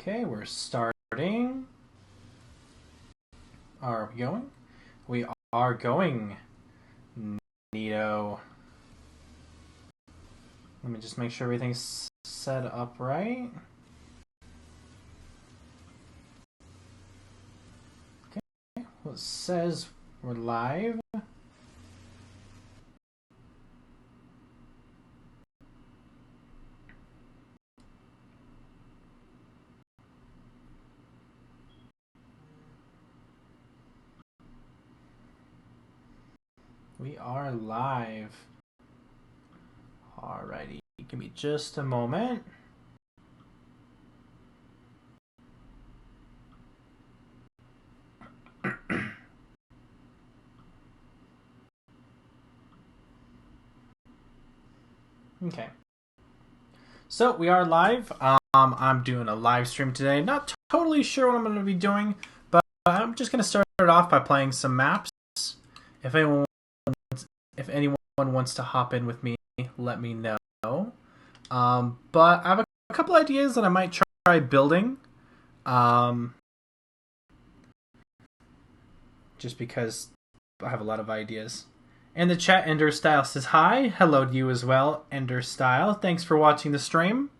Okay, we're starting. Are we going? We are going. Neato. Let me just make sure everything's set up right. Okay, well, it says we're live. We are live. Alrighty, give me just a moment. Okay. So we are live. I'm doing a live stream today. Not totally sure what I'm going to be doing, but I'm just going to start it off by playing some maps. If anyone wants to hop in with me, let me know. But I have a couple ideas that I might try building. Just because I have a lot of ideas. In the chat, Ender Style says hi. Hello to you as well, Ender Style. Thanks for watching the stream.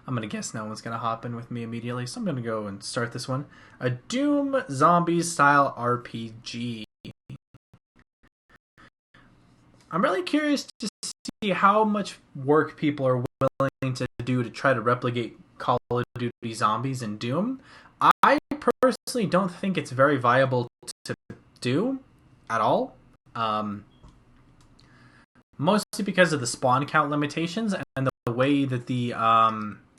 I'm going to guess no one's going to hop in with me immediately, so I'm going to go and start this one. A Doom Zombies style RPG. I'm really curious to see how much work people are willing to do to try to replicate Call of Duty Zombies in Doom. I personally don't think it's very viable to do at all. Mostly because of the spawn count limitations and the way that the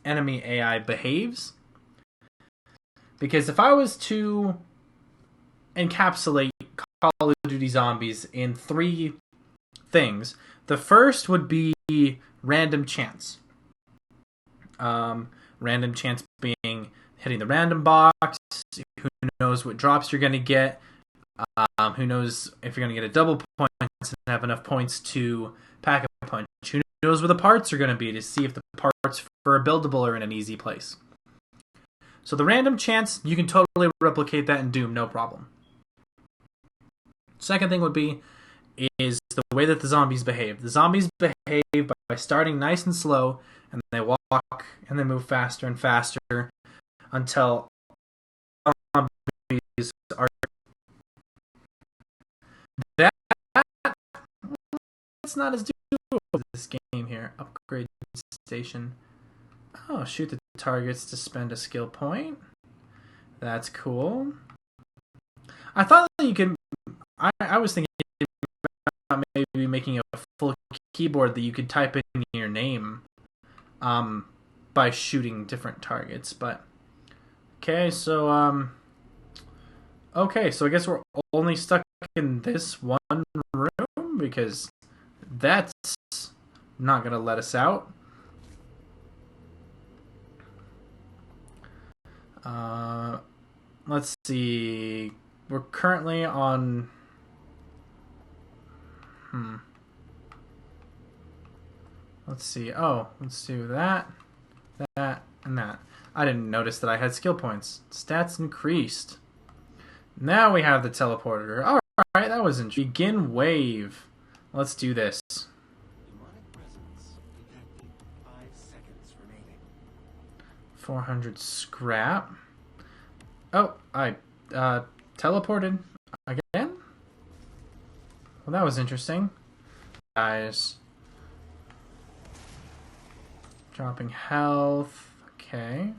enemy AI behaves. Because if I was to encapsulate Call of Duty Zombies in 3 things, the first would be random chance. Random chance being hitting the random box, who knows what drops you're going to get, who knows if you're going to get a double point and have enough points to pack a punch, who knows where the parts are going to be to see if the parts for a buildable are in an easy place. So the random chance, you can totally replicate that in Doom, no problem. Second thing would be is the way that the zombies behave. The zombies behave by starting nice and slow, and they walk and they move faster and faster until zombies are... That's not as doable with this game here. Upgrade station. Oh, shoot the targets to spend a skill point. That's cool. I thought that you could... I was thinking about maybe making a full keyboard that you could type in your name by shooting different targets, but... Okay, so I guess we're only stuck in this one room because that's not gonna let us out. Let's see. We're currently on... Let's see. Oh, let's do that, that, and that. I didn't notice that I had skill points. Stats increased. Now we have the teleporter. Alright, that was interesting. Begin wave. Let's do this. 400 scrap. Oh, I teleported again? Well, that was interesting. Guys. Dropping health. Okay.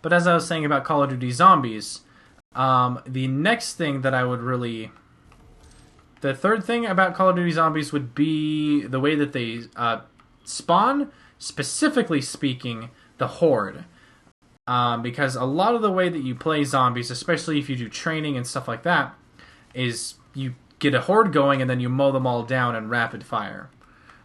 But as I was saying about Call of Duty Zombies, the next thing that I would really... The third thing about Call of Duty Zombies would be the way that they spawn, specifically speaking, the Horde. Because a lot of the way that you play zombies, especially if you do training and stuff like that, is you get a Horde going and then you mow them all down in rapid fire.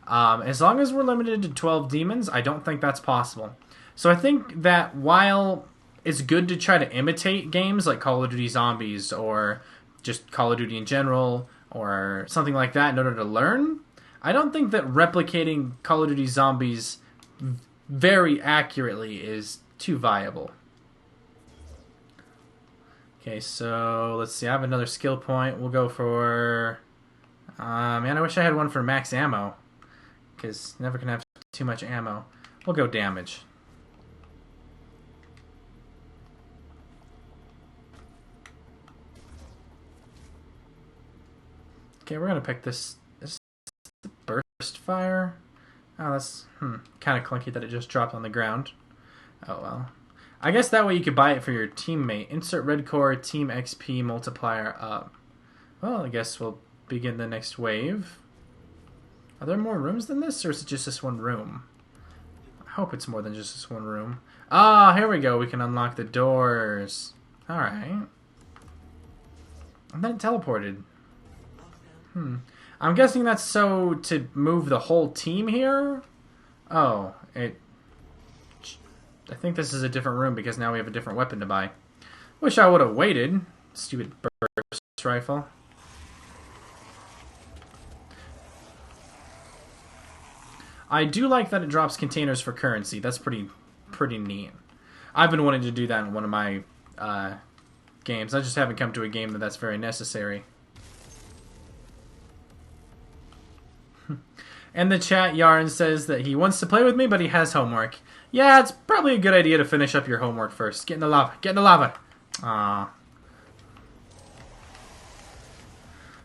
As long as we're limited to 12 demons, I don't think that's possible. So I think that while it's good to try to imitate games like Call of Duty Zombies or just Call of Duty in general or something like that in order to learn, I don't think that replicating Call of Duty Zombies very accurately is too viable. Okay, so let's see. I have another skill point. We'll go for... man, I wish I had one for max ammo. Because never can have too much ammo. We'll go damage. Okay, we're going to pick this. This is the burst fire. Oh, that's kind of clunky that it just dropped on the ground. Oh, well. I guess that way you could buy it for your teammate. Insert red core, team XP multiplier up. Well, I guess we'll begin the next wave. Are there more rooms than this, or is it just this one room? I hope it's more than just this one room. Ah, here we go. We can unlock the doors. Alright. And then it teleported. I'm guessing that's so to move the whole team here? Oh, I think this is a different room because now we have a different weapon to buy. Wish I would have waited. Stupid burst rifle. I do like that it drops containers for currency. That's pretty neat. I've been wanting to do that in one of my games. I just haven't come to a game that's very necessary. And the chat, Yarn says that he wants to play with me, but he has homework. Yeah, it's probably a good idea to finish up your homework first. Get in the lava. Get in the lava. Aww.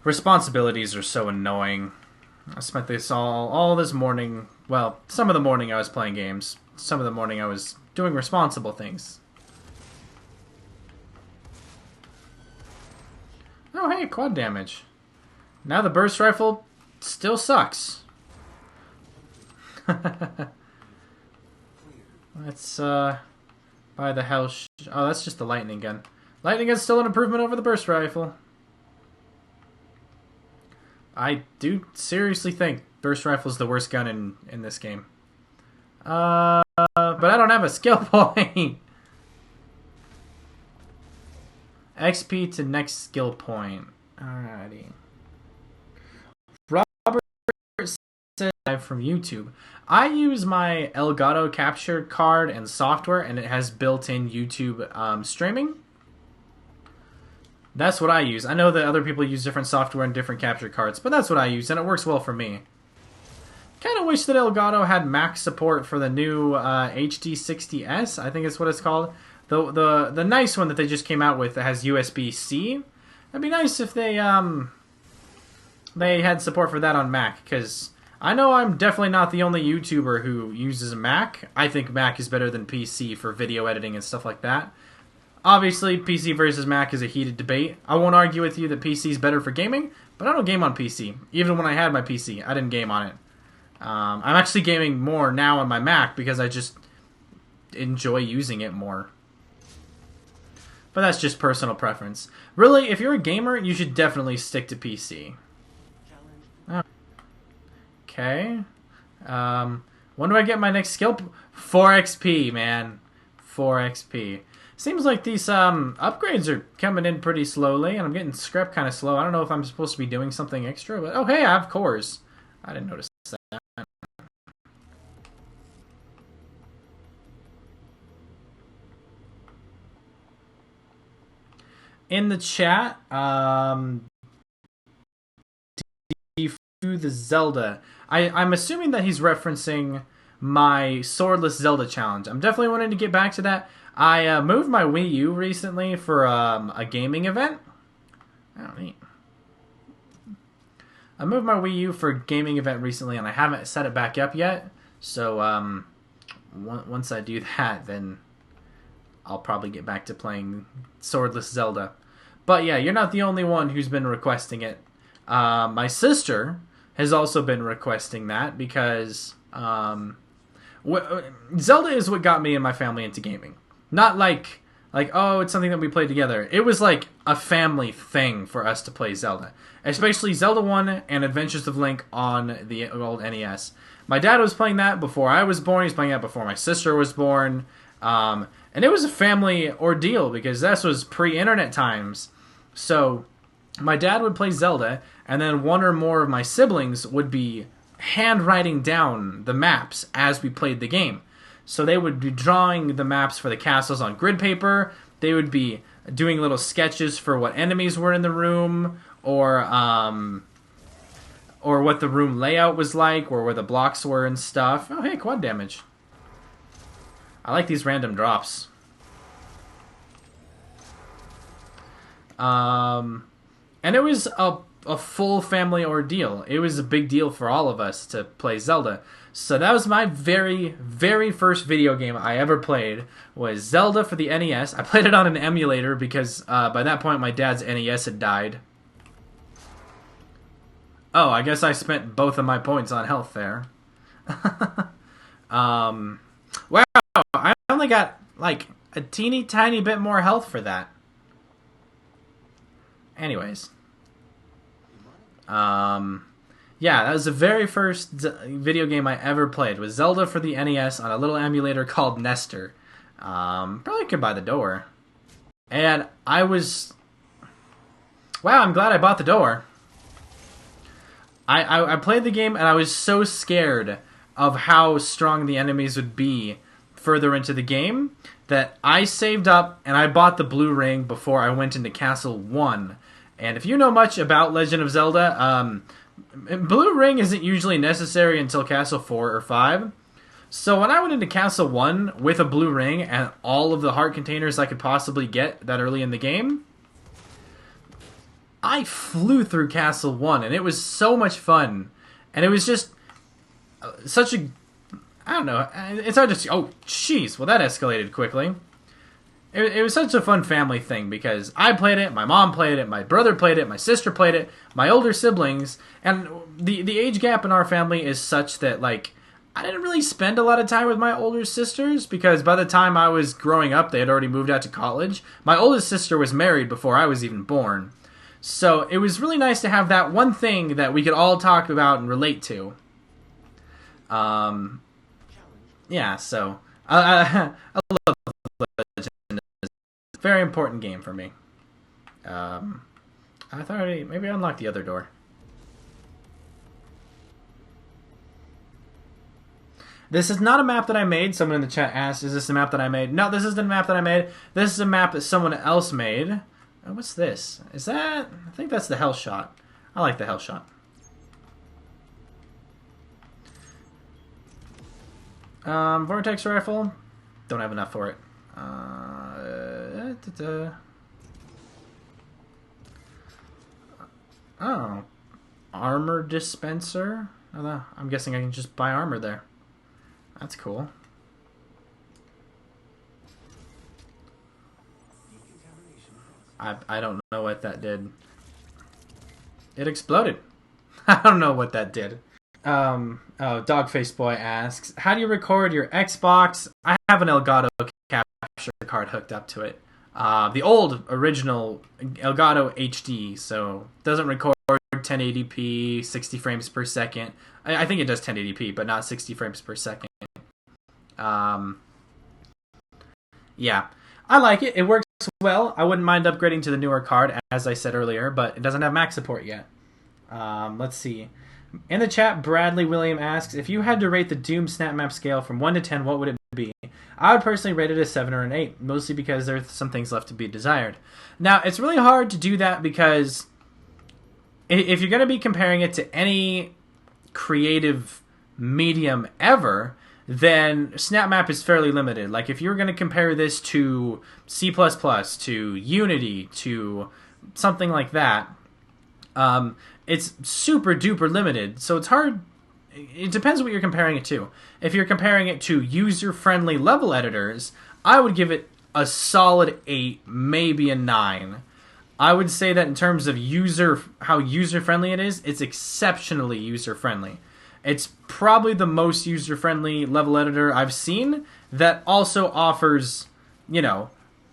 Responsibilities are so annoying. I spent this all this morning. Well, some of the morning I was playing games. Some of the morning I was doing responsible things. Oh, hey, quad damage. Now the burst rifle still sucks. Let's buy the house. Oh, that's just the lightning gun. Lightning gun's still an improvement over the burst rifle. I do seriously think burst rifle is the worst gun in this game. But I don't have a skill point. XP to next skill point. Alrighty. Robert said from YouTube. I use my Elgato capture card and software, and it has built-in YouTube streaming. That's what I use. I know that other people use different software and different capture cards, but that's what I use, and it works well for me. Kind of wish that Elgato had Mac support for the new HD60S. I think it's what it's called. The nice one that they just came out with that has USB-C. It'd be nice if they had support for that on Mac, because I know I'm definitely not the only YouTuber who uses a Mac. I think Mac is better than PC for video editing and stuff like that. Obviously, PC versus Mac is a heated debate. I won't argue with you that PC is better for gaming, but I don't game on PC. Even when I had my PC, I didn't game on it. I'm actually gaming more now on my Mac because I just enjoy using it more. But that's just personal preference. Really, if you're a gamer, you should definitely stick to PC. Okay. When do I get my next skill? 4 XP, man. 4 XP. Seems like these upgrades are coming in pretty slowly, and I'm getting scrap kind of slow. I don't know if I'm supposed to be doing something extra, but oh, hey, I have cores. I didn't notice that. In the chat, the Zelda. I'm assuming that he's referencing my swordless Zelda challenge. I'm definitely wanting to get back to that. I moved my Wii U recently for a gaming event. Oh, neat. I moved my Wii U for a gaming event recently, and I haven't set it back up yet. So once I do that, then I'll probably get back to playing swordless Zelda. But yeah, you're not the only one who's been requesting it. My sister has also been requesting that because Zelda is what got me and my family into gaming. Not like, oh, it's something that we played together. It was like a family thing for us to play Zelda. Especially Zelda 1 and Adventures of Link on the old NES. My dad was playing that before I was born. He was playing that before my sister was born. And it was a family ordeal because this was pre-internet times. So my dad would play Zelda, and then one or more of my siblings would be handwriting down the maps as we played the game. So they would be drawing the maps for the castles on grid paper. They would be doing little sketches for what enemies were in the room, or what the room layout was like, or where the blocks were and stuff. Oh, hey, quad damage. I like these random drops. And it was a full family ordeal. It was a big deal for all of us to play Zelda. So that was my very, very first video game I ever played, was Zelda for the NES. I played it on an emulator because by that point my dad's NES had died. Oh, I guess I spent both of my points on health there. Wow, I only got like a teeny tiny bit more health for that. Anyways. Yeah, that was the very first video game I ever played, was Zelda for the NES on a little emulator called Nestor. Probably could buy the door. And I was... Wow, I'm glad I bought the door. I played the game and I was so scared of how strong the enemies would be further into the game that I saved up and I bought the blue ring before I went into Castle 1. And if you know much about Legend of Zelda, blue ring isn't usually necessary until Castle 4 or 5. So when I went into Castle 1 with a blue ring and all of the heart containers I could possibly get that early in the game, I flew through Castle 1, and it was so much fun. And it was just such a... I don't know. It's hard to see. Oh, jeez. Well, that escalated quickly. It was such a fun family thing because I played it, my mom played it, my brother played it, my sister played it, my older siblings, and the age gap in our family is such that, like, I didn't really spend a lot of time with my older sisters because by the time I was growing up, they had already moved out to college. My oldest sister was married before I was even born. So it was really nice to have that one thing that we could all talk about and relate to. Yeah, so I love Legend. Very important game for me. I thought maybe I unlocked the other door. This is not a map that I made. Someone in the chat asked, is this a map that I made? No, this isn't a map that I made. This is a map that someone else made. Oh, what's this? Is that... I think that's the Hell Shot. I like the Hell Shot. Vortex Rifle. Don't have enough for it. Oh, armor dispenser. I'm guessing I can just buy armor there. That's cool. I don't know what that did. It exploded. I don't know what that did. Oh, Dogface Boy asks, how do you record your Xbox? I have an Elgato capture card hooked up to it. The old original Elgato HD, so doesn't record 1080p, 60 frames per second. I think it does 1080p, but not 60 frames per second. Yeah, I like it. It works well. I wouldn't mind upgrading to the newer card, as I said earlier, but it doesn't have Mac support yet. Let's see. In the chat, Bradley William asks, if you had to rate the Doom SnapMap scale from 1 to 10, what would it be? I would personally rate it a 7 or an 8, mostly because there's some things left to be desired. Now, it's really hard to do that because if you're going to be comparing it to any creative medium ever, then SnapMap is fairly limited. Like, if you're going to compare this to C++, to Unity, to something like that, it's super duper limited. So it's hard. It depends what you're comparing it to. If you're comparing it to user-friendly level editors, I would give it a solid 8, maybe a 9. I would say that in terms of how user-friendly it is, it's exceptionally user-friendly. It's probably the most user-friendly level editor I've seen that also offers, you know,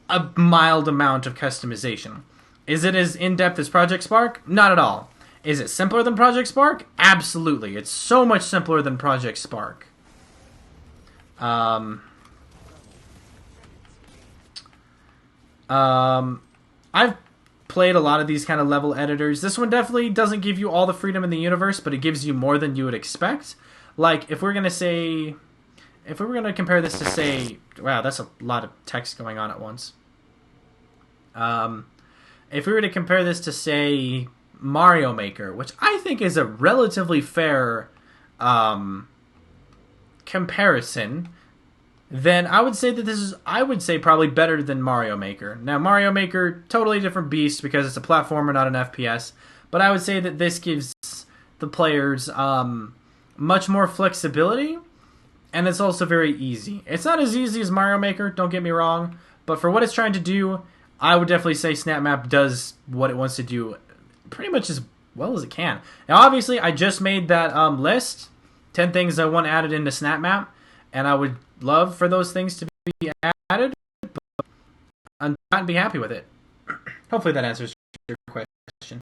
a mild amount of customization. Is it as in-depth as Project Spark? Not at all. Is it simpler than Project Spark? Absolutely. It's so much simpler than Project Spark. I've played a lot of these kind of level editors. This one definitely doesn't give you all the freedom in the universe, but it gives you more than you would expect. Like, if we're going to say... if we were going to compare this to, say, wow, that's a lot of text going on at once. If we were to compare this to, say, Mario Maker, which I think is a relatively fair comparison, then I would say that this is, I would say, probably better than Mario Maker. Now, Mario Maker, totally different beast because it's a platformer, not an FPS. But I would say that this gives the players much more flexibility, and it's also very easy. It's not as easy as Mario Maker, don't get me wrong, but for what it's trying to do, I would definitely say SnapMap does what it wants to do pretty much as well as it can. Now, obviously, I just made that list, 10 things I want added into SnapMap, and I would love for those things to be added, but I'm not be happy with it. Hopefully that answers your question.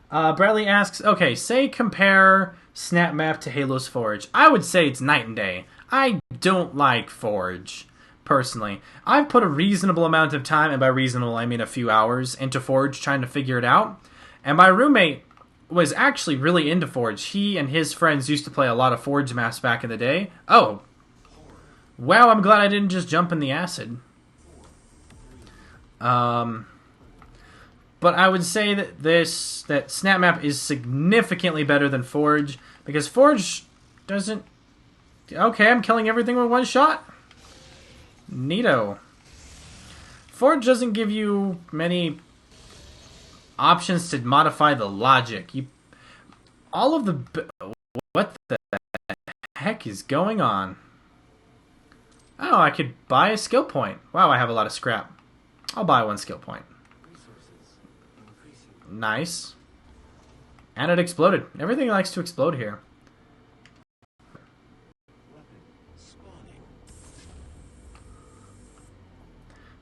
Bradley asks, okay, say compare SnapMap to Halo's Forge. I would say it's night and day. I don't like Forge, personally. I've put a reasonable amount of time, and by reasonable I mean a few hours, into Forge trying to figure it out. And my roommate was actually really into Forge. He and his friends used to play a lot of Forge maps back in the day. Oh. Wow, I'm glad I didn't just jump in the acid. But I would say that that SnapMap is significantly better than Forge, because Forge doesn't... Okay, I'm killing everything with one shot. Neato. Forge doesn't give you many options to modify the logic. All of the... What the heck is going on? Oh, I could buy a skill point. Wow, I have a lot of scrap. I'll buy one skill point. Nice. And it exploded. Everything likes to explode here.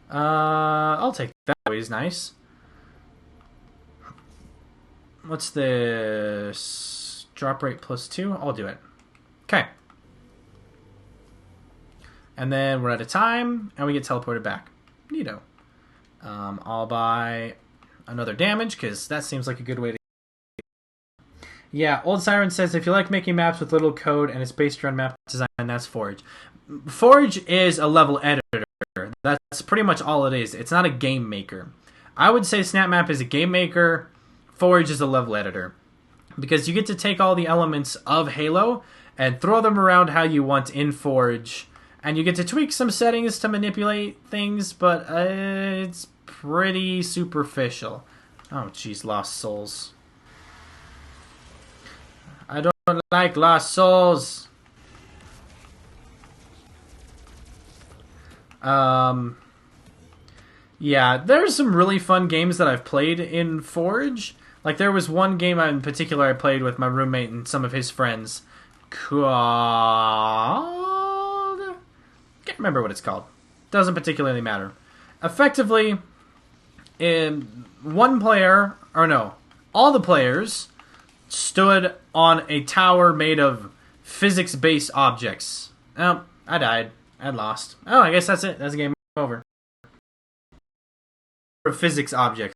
I'll take that. Always nice. What's this? Drop rate +2? I'll do it. Okay. And then we're out of time, and we get teleported back. Neato. I'll buy another damage, because that seems like a good way to... Yeah, Old Siren says, if you like making maps with little code and it's based around map design, that's Forge. Forge is a level editor. That's pretty much all it is. It's not a game maker. I would say SnapMap is a game maker. Forge is a level editor. Because you get to take all the elements of Halo and throw them around how you want in Forge. And you get to tweak some settings to manipulate things, but it's pretty superficial. Oh, jeez, Lost Souls. I don't like Lost Souls. Yeah, there's some really fun games that I've played in Forge. Like, there was one game in particular I played with my roommate and some of his friends called... Can't remember what it's called. Doesn't particularly matter. Effectively, one player, or no, all the players stood on a tower made of physics-based objects. Oh, I died. I lost. Oh, I guess that's it. That's the game over. Physics objects.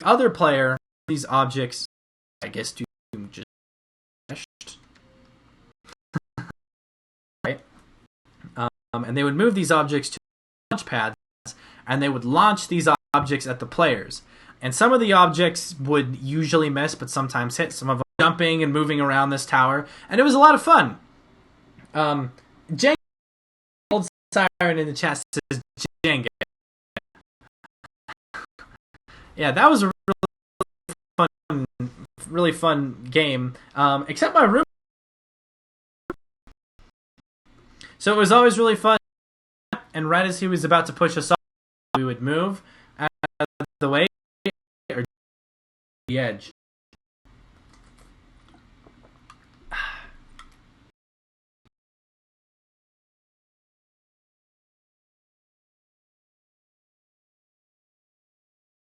Other player, these objects, I guess, do just right. And they would move these objects to launch pads, and they would launch these objects at the players. And some of the objects would usually miss, but sometimes hit. Some of them jumping and moving around this tower, and it was a lot of fun. Jenga, Old Siren in the chat says Jenga. Yeah, that was a really fun game. Except my room. So it was always really fun. And right as he was about to push us off, we would move out of the way or the edge.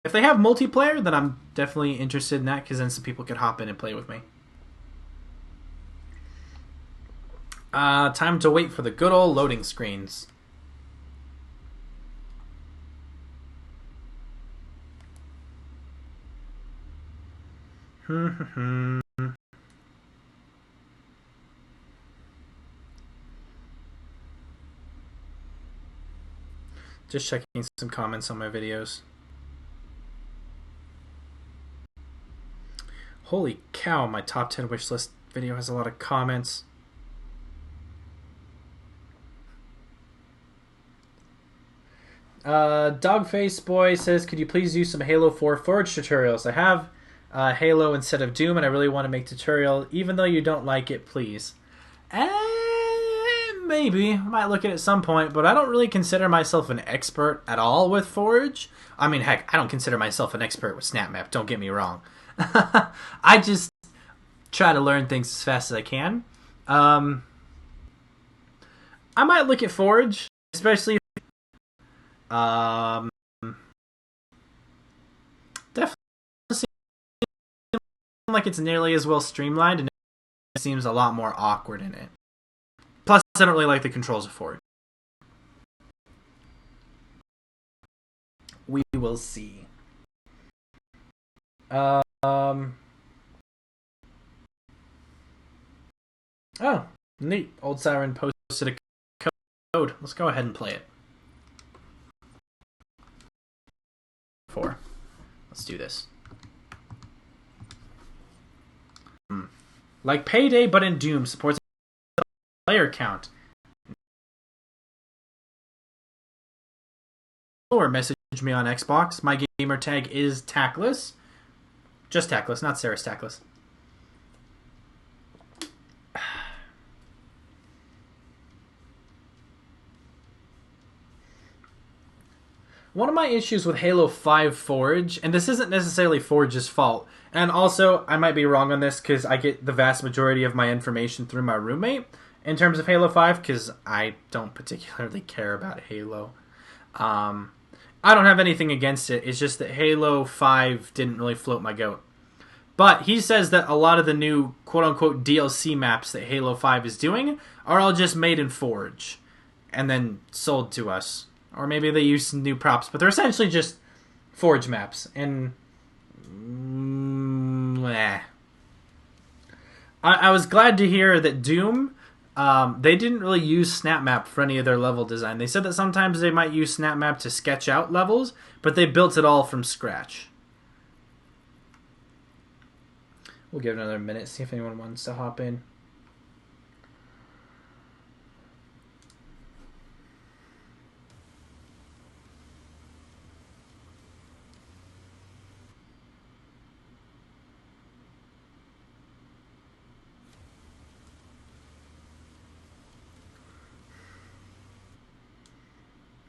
If they have multiplayer, then I'm definitely interested in that, because then some people could hop in and play with me. Time to wait for the good old loading screens. Just checking some comments on my videos. Holy cow, my top 10 wish list video has a lot of comments. Dogface Boy says, could you please do some Halo 4 Forge tutorials? I have Halo instead of Doom, and I really want to make tutorial. Even though you don't like it, please. Maybe. I might look at it at some point, but I don't really consider myself an expert at all with Forge. I mean, heck, I don't consider myself an expert with SnapMap, don't get me wrong. I just try to learn things as fast as I can. I might look at Forge, especially definitely seems like it's nearly as well streamlined, and it seems a lot more awkward in it. Plus, I don't really like the controls of Forge. We will see. Oh, neat. Old Siren posted a code. Let's go ahead and play it. Let's do this. Like Payday, but in Doom, supports player count. Or message me on Xbox. My gamer tag is Tackless. Just Tackless, not Sarah's Tackless. One of my issues with Halo 5 Forge, and this isn't necessarily Forge's fault, and also, I might be wrong on this because I get the vast majority of my information through my roommate in terms of Halo 5, because I don't particularly care about Halo. I don't have anything against it, it's just that Halo 5 didn't really float my goat. But he says that a lot of the new quote-unquote DLC maps that Halo 5 is doing are all just made in Forge and then sold to us. Or maybe they use some new props, but they're essentially just Forge maps. And I was glad to hear that Doom, they didn't really use SnapMap for any of their level design. They said that sometimes they might use SnapMap to sketch out levels, but they built it all from scratch. We'll give it another minute, see if anyone wants to hop in.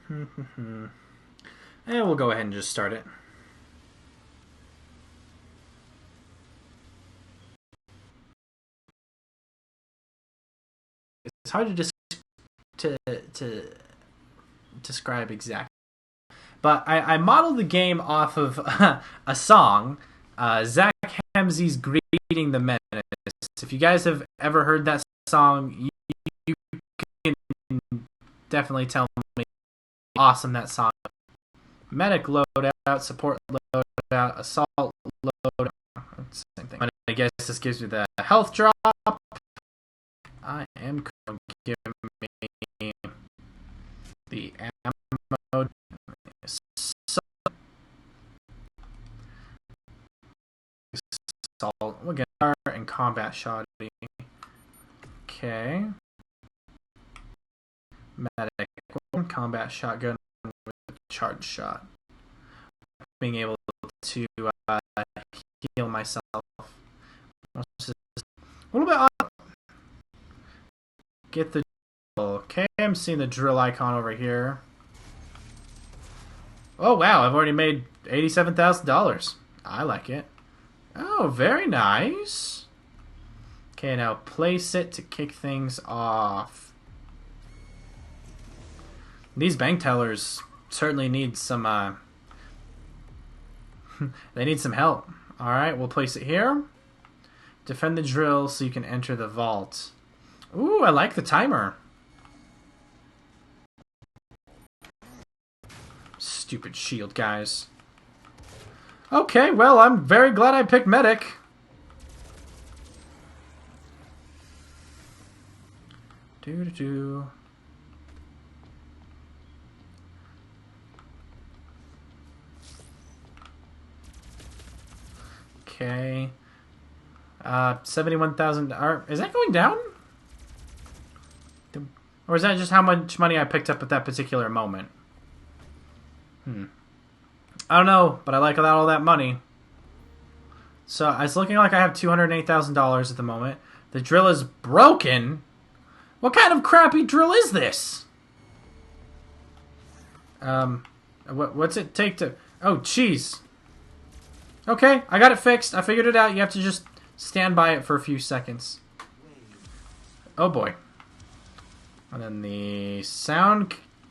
And we'll go ahead and just start it. It's hard to describe exactly. But I modeled the game off of a song, Zach Hemsey's Greeting the Menace. If you guys have ever heard that song, you can definitely tell me how awesome that song is. Medic loadout, support loadout, assault loadout. Same thing. But I guess this gives me the health drop. I am going to give me the ammo. Assault. We'll get R and combat shot. Okay. Medic. Combat shotgun with charge shot. Being able to heal myself. A little bit odd. Get the drill. Okay, I'm seeing the drill icon over here. Oh wow, I've already made $87,000. I like it. Oh, very nice. Okay, now place it to kick things off. These bank tellers certainly need some, they need some help. Alright, we'll place it here. Defend the drill so you can enter the vault. Ooh, I like the timer. Stupid shield guys. Okay, well, I'm very glad I picked medic. Do do do. Okay. 71,000. Is that going down? Or is that just how much money I picked up at that particular moment? I don't know, but I like all that money. So it's looking like I have $208,000 at the moment. The drill is broken. What kind of crappy drill is this? What's it take to... Oh, jeez. Okay, I got it fixed. I figured it out. You have to just stand by it for a few seconds. Oh, boy. And then the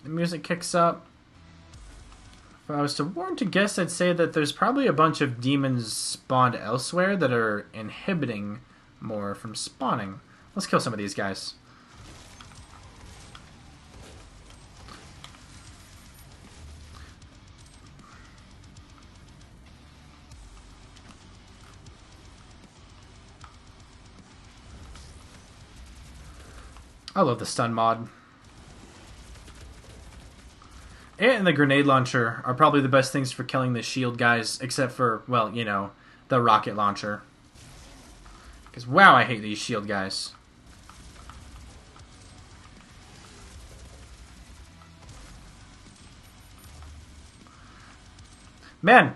music kicks up. If I was to warn to guess, I'd say that there's probably a bunch of demons spawned elsewhere that are inhibiting more from spawning. Let's kill some of these guys. I love the stun mod. It and the grenade launcher are probably the best things for killing the shield guys, except for, well, you know, the rocket launcher. Because, wow, I hate these shield guys. Man,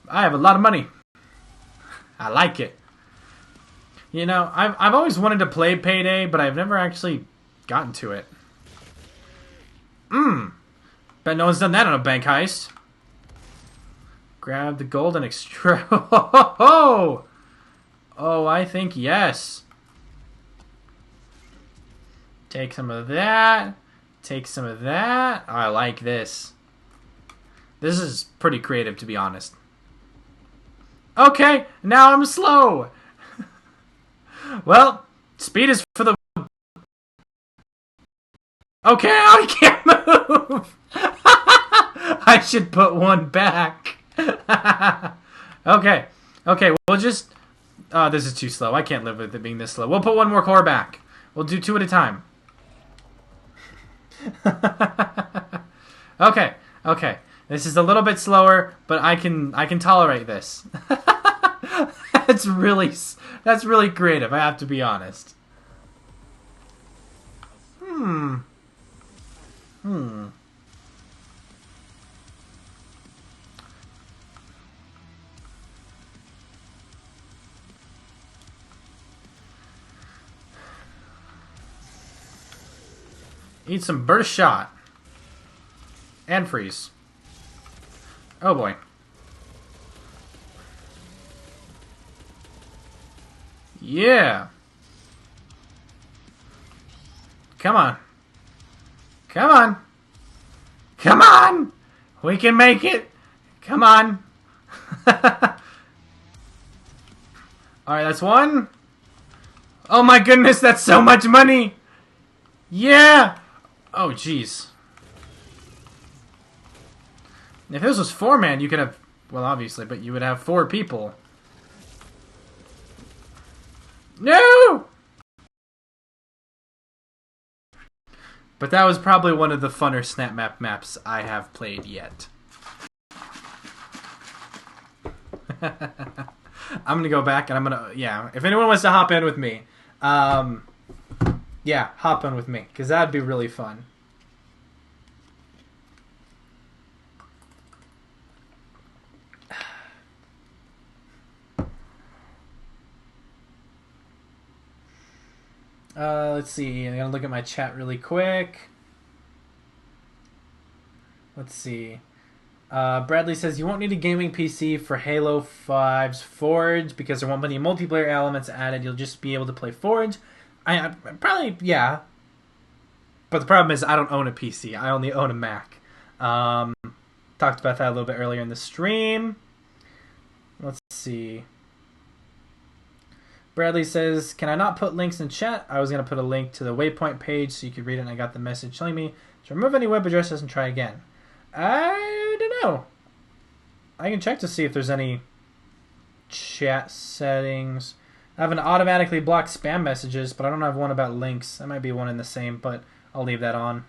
I have a lot of money. I like it. You know, I've always wanted to play Payday, but I've never actually gotten to it. Bet no one's done that on a bank heist. Grab the gold and extract. Oh, I think yes. Take some of that. Take some of that. Oh, I like this. This is pretty creative, to be honest. Okay, now I'm slow. Well, speed is for the... Okay, I can't move! I should put one back. Okay, we'll just... this is too slow. I can't live with it being this slow. We'll put one more core back. We'll do 2 at a time. Okay. This is a little bit slower, but I can tolerate this. That's really creative, I have to be honest. Eat some burst shot. And freeze. Oh boy. Yeah. Come on. Come on. Come on. We can make it. Come on. Alright, that's one. Oh my goodness, that's so much money. Yeah. Oh, jeez. If this was 4-man, you could have... Well, obviously, but you would have 4 people. No! But that was probably one of the funner SnapMap maps I have played yet. I'm gonna go back and I'm gonna... Yeah, if anyone wants to hop in with me, yeah, hop in with me, because that'd be really fun. Let's see. I'm gonna look at my chat really quick. Let's see. Bradley says, you won't need a gaming PC for Halo 5's Forge because there won't be any multiplayer elements added. You'll just be able to play Forge. I probably, yeah. But the problem is I don't own a PC. I only own a Mac. Talked about that a little bit earlier in the stream. Let's see. Bradley says, can I not put links in chat? I was going to put a link to the Waypoint page so you could read it, and I got the message telling me to remove any web addresses and try again. I don't know. I can check to see if there's any chat settings. I have an automatically blocked spam messages, but I don't have one about links. That might be one in the same, but I'll leave that on.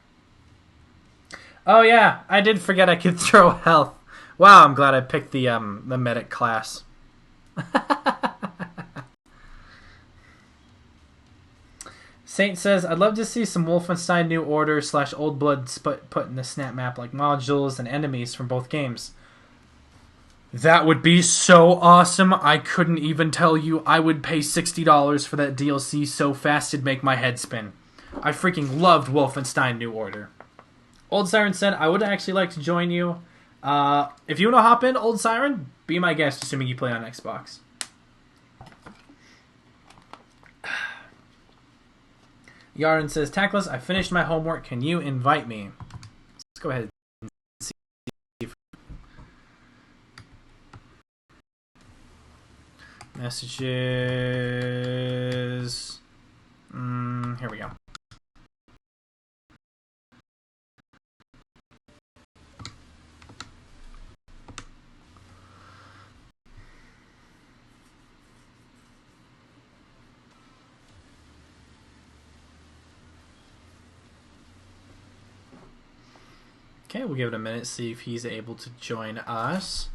Oh yeah, I did forget I could throw health. Wow, I'm glad I picked the medic class. Saint says, I'd love to see some Wolfenstein New Order / Old Blood put in the SnapMap like modules and enemies from both games. That would be so awesome. I couldn't even tell you. I would pay $60 for that DLC so fast it'd make my head spin. I freaking loved Wolfenstein New Order. Old Siren said, I would actually like to join you. If you want to hop in, Old Siren, be my guest, assuming you play on Xbox. Yaren says, Tackless, I finished my homework. Can you invite me? Let's go ahead. Messages. Here we go. Okay, we'll give it a minute, see if he's able to join us.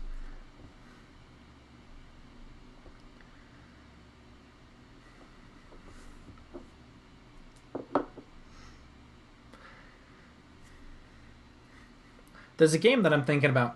There's a game that I'm thinking about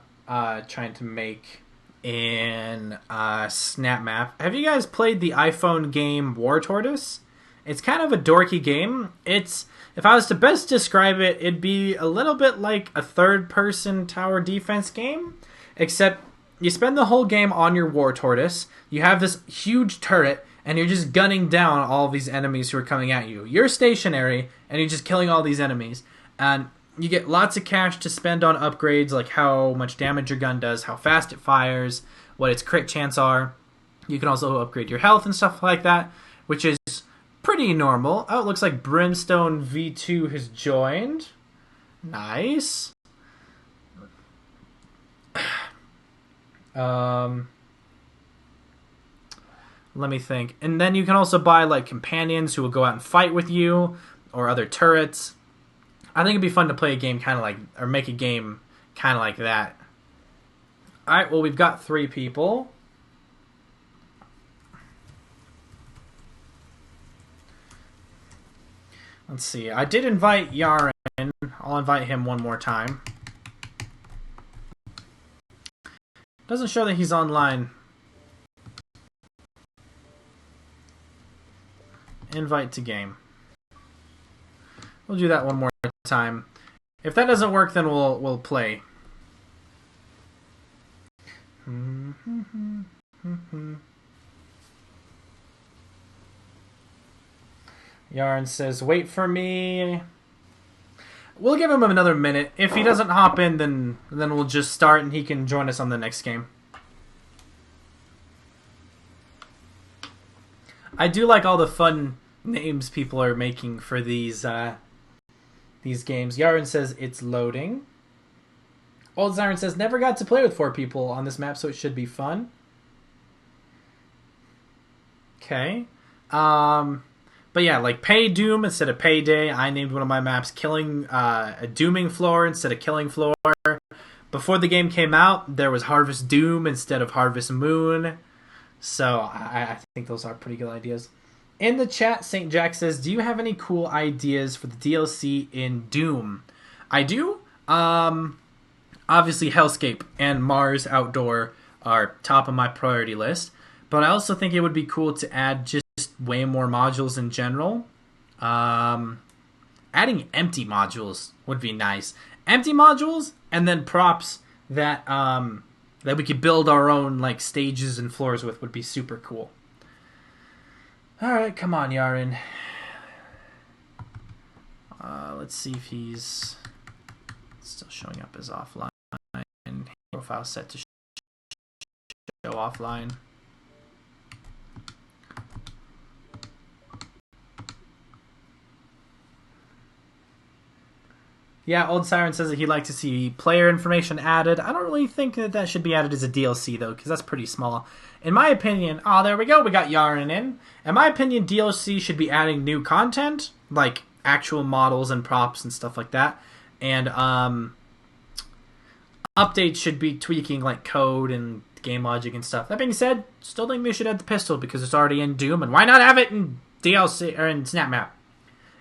trying to make in SnapMap. Have you guys played the iPhone game War Tortoise? It's kind of a dorky game. If I was to best describe it, it'd be a little bit like a third-person tower defense game, except you spend the whole game on your War Tortoise. You have this huge turret, and you're just gunning down all these enemies who are coming at you. You're stationary, and you're just killing all these enemies. And you get lots of cash to spend on upgrades, like how much damage your gun does, how fast it fires, what its crit chance are. You can also upgrade your health and stuff like that, which is pretty normal. Oh, it looks like Brimstone V2 has joined. Nice. Let me think. And then you can also buy like companions who will go out and fight with you, or other turrets. I think it'd be fun to play a game kind of like, or make a game kind of like that. Alright, well, we've got 3 people. Let's see. I did invite Yaren. I'll invite him one more time. Doesn't show that he's online. Invite to game. We'll do that one more time. If that doesn't work, then we'll play. Yarn says, wait for me. We'll give him another minute. If he doesn't hop in, then we'll just start and he can join us on the next game. I do like all the fun names people are making for these games. Yaren says, it's loading. Old Siren says, never got to play with 4 people on this map, so it should be fun. Okay. But yeah, like Pay Doom instead of Payday. I named one of my maps Killing a Dooming Floor instead of Killing Floor. Before the game came out, there was Harvest Doom instead of Harvest Moon. So I think those are pretty good ideas. In the chat, St. Jack says, do you have any cool ideas for the DLC in Doom? I do. Obviously, Hellscape and Mars Outdoor are top of my priority list. But I also think it would be cool to add just way more modules in general. Adding empty modules would be nice. Empty modules and then props that we could build our own like stages and floors with would be super cool. All right, come on, Yaren. Let's see if he's still showing up as offline. Profile set to show offline. Yeah, Old Siren says that he'd like to see player information added. I don't really think that that should be added as a DLC, though, because that's pretty small. In my opinion, oh, there we go, we got Yaren in. In my opinion, DLC should be adding new content, like actual models and props and stuff like that. And updates should be tweaking, like, code and game logic and stuff. That being said, still think they should add the pistol, because it's already in Doom, and why not have it in DLC, or in SnapMap?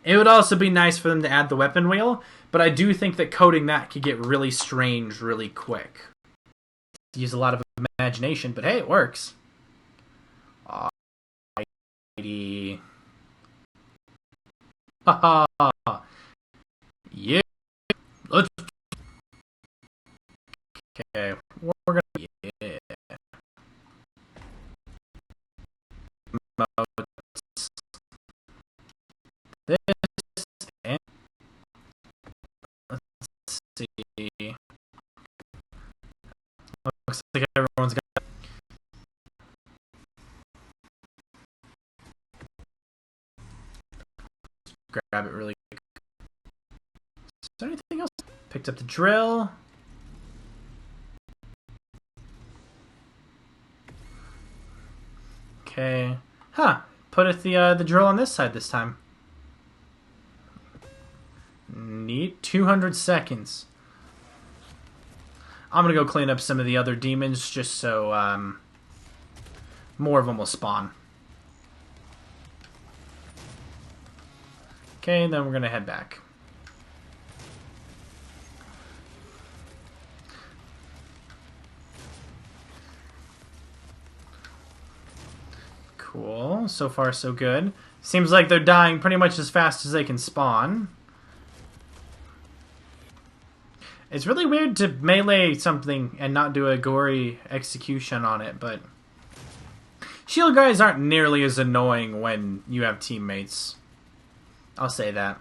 It would also be nice for them to add the weapon wheel, but I do think that coding that could get really strange really quick. Use a lot of imagination, but hey, it works. Alrighty. Haha. Yeah. Let's. Okay. We're gonna. Yeah. This and let's see. Looks like everyone's got. Grab it really quick. Is there anything else? Picked up the drill. Okay. Huh. Put the drill on this side this time. Neat. 200 seconds. I'm gonna go clean up some of the other demons just so more of them will spawn. Okay, then we're gonna head back. Cool. So far, so good. Seems like they're dying pretty much as fast as they can spawn. It's really weird to melee something and not do a gory execution on it, but shield guys aren't nearly as annoying when you have teammates. I'll say that.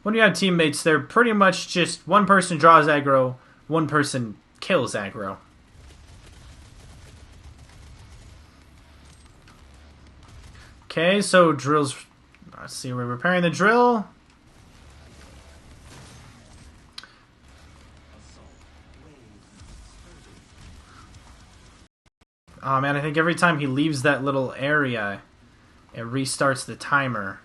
When you have teammates, they're pretty much just one person draws aggro, one person kills aggro. Okay, so drills. Let's see, we're repairing the drill. Oh man, I think every time he leaves that little area, it restarts the timer.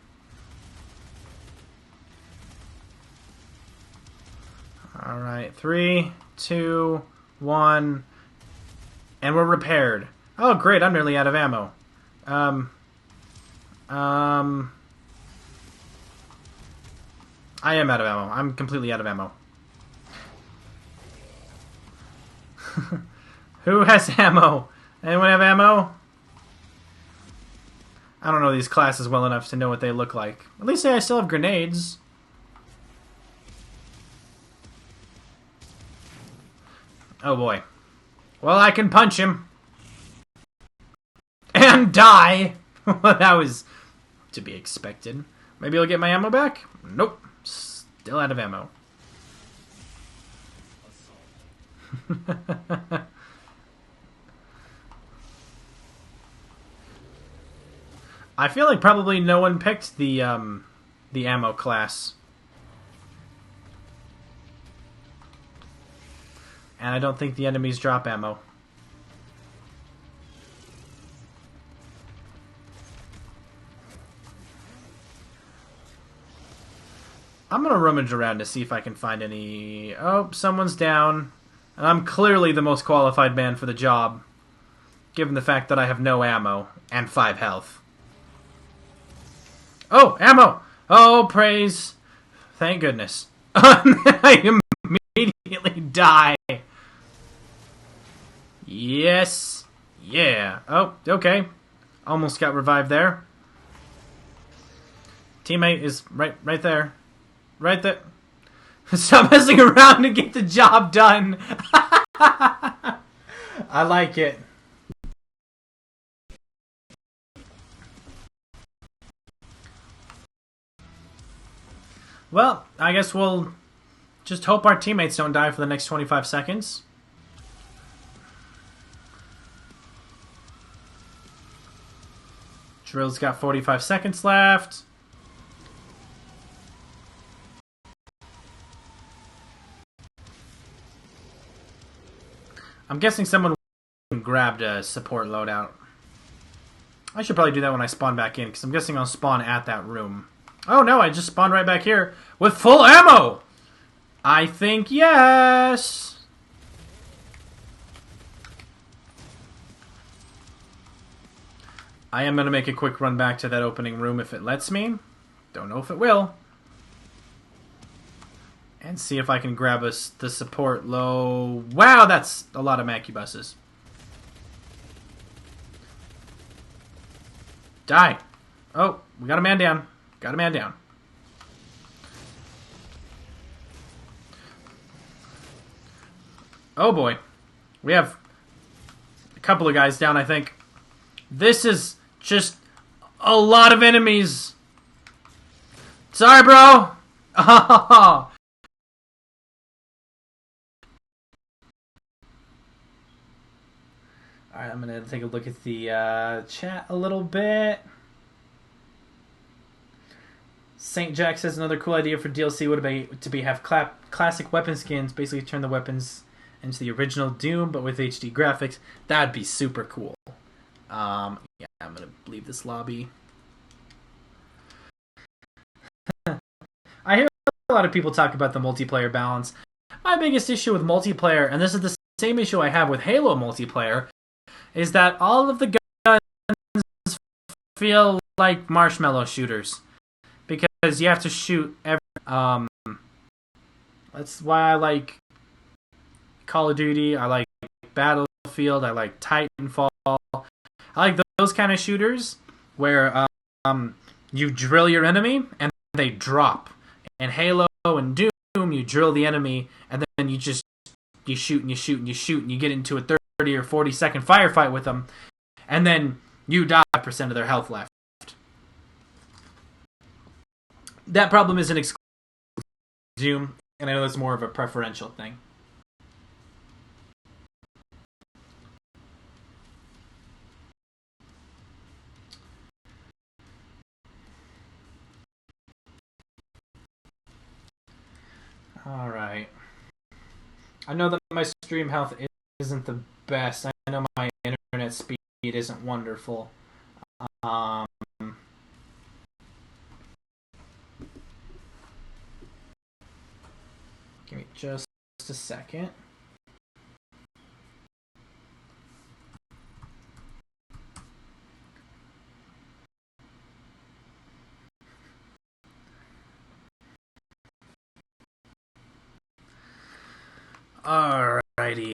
Alright, 3, 2, 1, and we're repaired. Oh great, I'm nearly out of ammo. I am out of ammo. I'm completely out of ammo. Who has ammo? Anyone have ammo? I don't know these classes well enough to know what they look like. At least I still have grenades. Oh boy. Well, I can punch him. And die! Well, that was to be expected. Maybe I'll get my ammo back? Nope. Still out of ammo. I feel like probably no one picked the ammo class. And I don't think the enemies drop ammo. I'm gonna rummage around to see if I can find any... Oh, someone's down. And I'm clearly the most qualified man for the job, given the fact that I have no ammo and 5 health. Oh, ammo! Oh, praise. Thank goodness. I immediately die. Yes. Yeah. Oh, okay. Almost got revived there. Teammate is right there. Right there. Stop messing around and get the job done. I like it. Well, I guess we'll just hope our teammates don't die for the next 25 seconds. Drill's got 45 seconds left. I'm guessing someone grabbed a support loadout. I should probably do that when I spawn back in, because I'm guessing I'll spawn at that room. Oh no, I just spawned right back here with full ammo! I think yes! I am going to make a quick run back to that opening room if it lets me. Don't know if it will. And see if I can grab us the support low. Wow, that's a lot of Macubuses. Die. Oh, we got a man down. Got a man down. Oh boy. We have a couple of guys down, I think. This is just a lot of enemies. Sorry, bro. Oh. Alright, I'm going to take a look at the chat a little bit. St. Jack says another cool idea for DLC would be have classic weapon skins, basically turn the weapons into the original Doom, but with HD graphics. That'd be super cool. Yeah, I'm going to leave this lobby. I hear a lot of people talk about the multiplayer balance. My biggest issue with multiplayer, and this is the same issue I have with Halo multiplayer, is that all of the guns feel like marshmallow shooters. Because you have to shoot every... that's why I like Call of Duty, I like Battlefield, I like Titanfall. I like those kind of shooters where you drill your enemy and they drop. In Halo and Doom, you drill the enemy and then you shoot and you shoot and you shoot and you get into a 30 or 40 second firefight with them, and then you die 5% of their health left. That problem isn't exclusive to Doom, and I know that's more of a preferential thing. Alright. I know that my stream health isn't the best. I know my internet speed isn't wonderful. Give me just a second. Alrighty.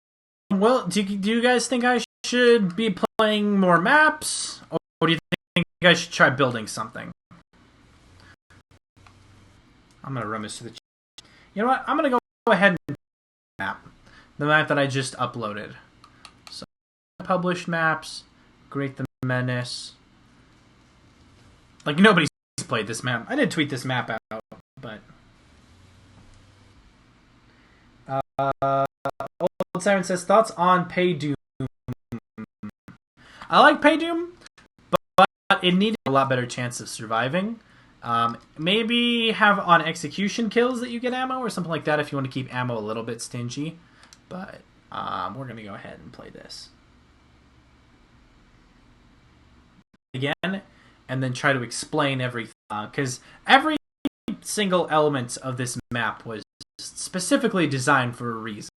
Well, do you guys think I should be playing more maps? Or do you think I should try building something? I'm going to run this to the... You know what? I'm going to go ahead and map. The map that I just uploaded. So, published maps. Great the Menace. Like, nobody's played this map. I did tweet this map out, but... Old Siren says, thoughts on Paydoom? I like Paydoom, but it needed a lot better chance of surviving. Maybe have on execution kills that you get ammo or something like that if you want to keep ammo a little bit stingy. But we're going to go ahead and play this again and then try to explain everything. Because every single element of this map was specifically designed for a reason.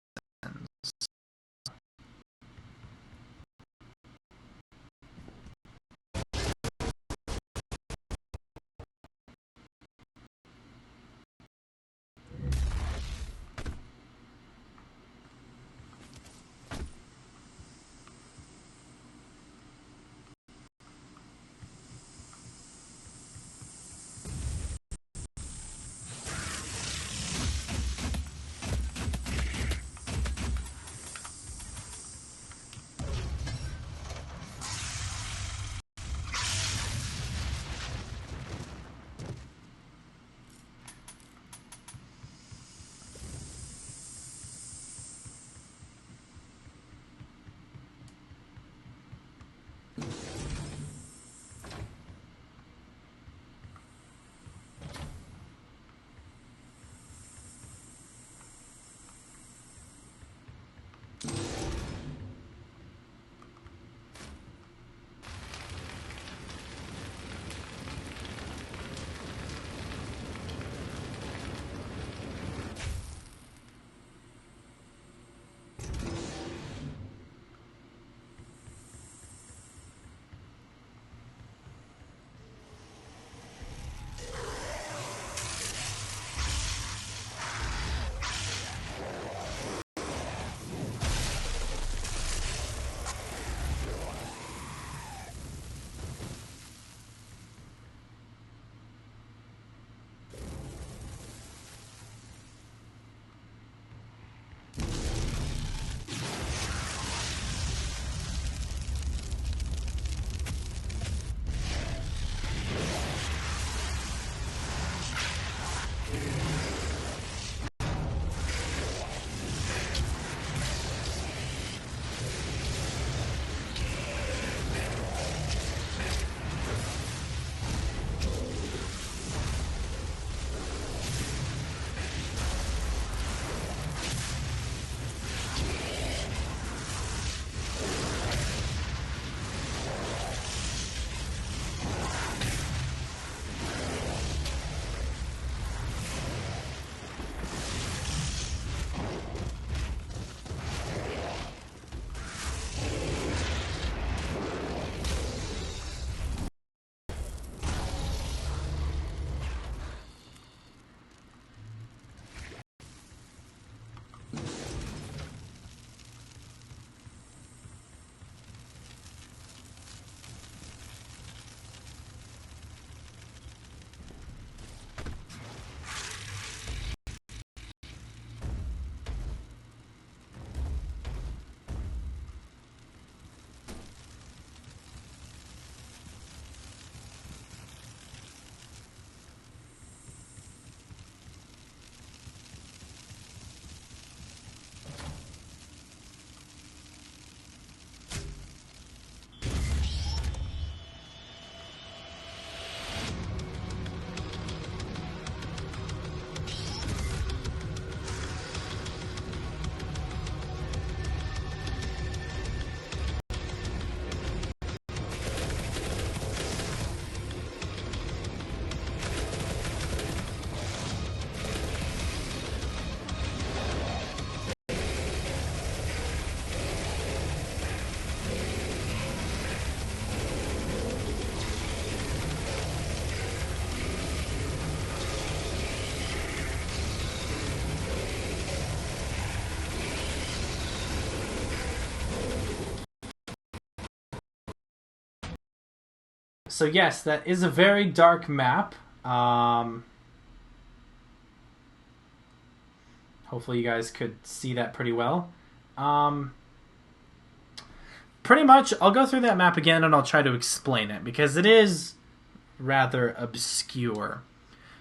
So yes, that is a very dark map. Hopefully you guys could see that pretty well. Pretty much, I'll go through that map again and I'll try to explain it because it is rather obscure.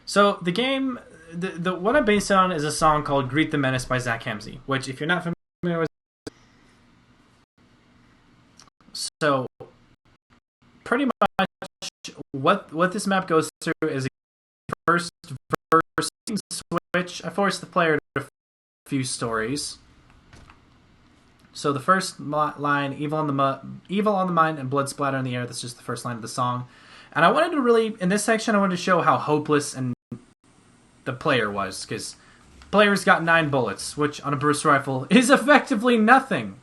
So the game, what I'm based on is a song called "Greet the Menace" by Zach Hemsey, which, if you're not familiar with, so pretty much what this map goes through is a first verse switch. I force the player to a few stories. So the first line, evil on the mind and blood splatter in the air. That's just the first line of the song. And I wanted to really, in this section, I wanted to show how hopeless and the player was, because player's got 9 bullets, which on a burst rifle is effectively nothing.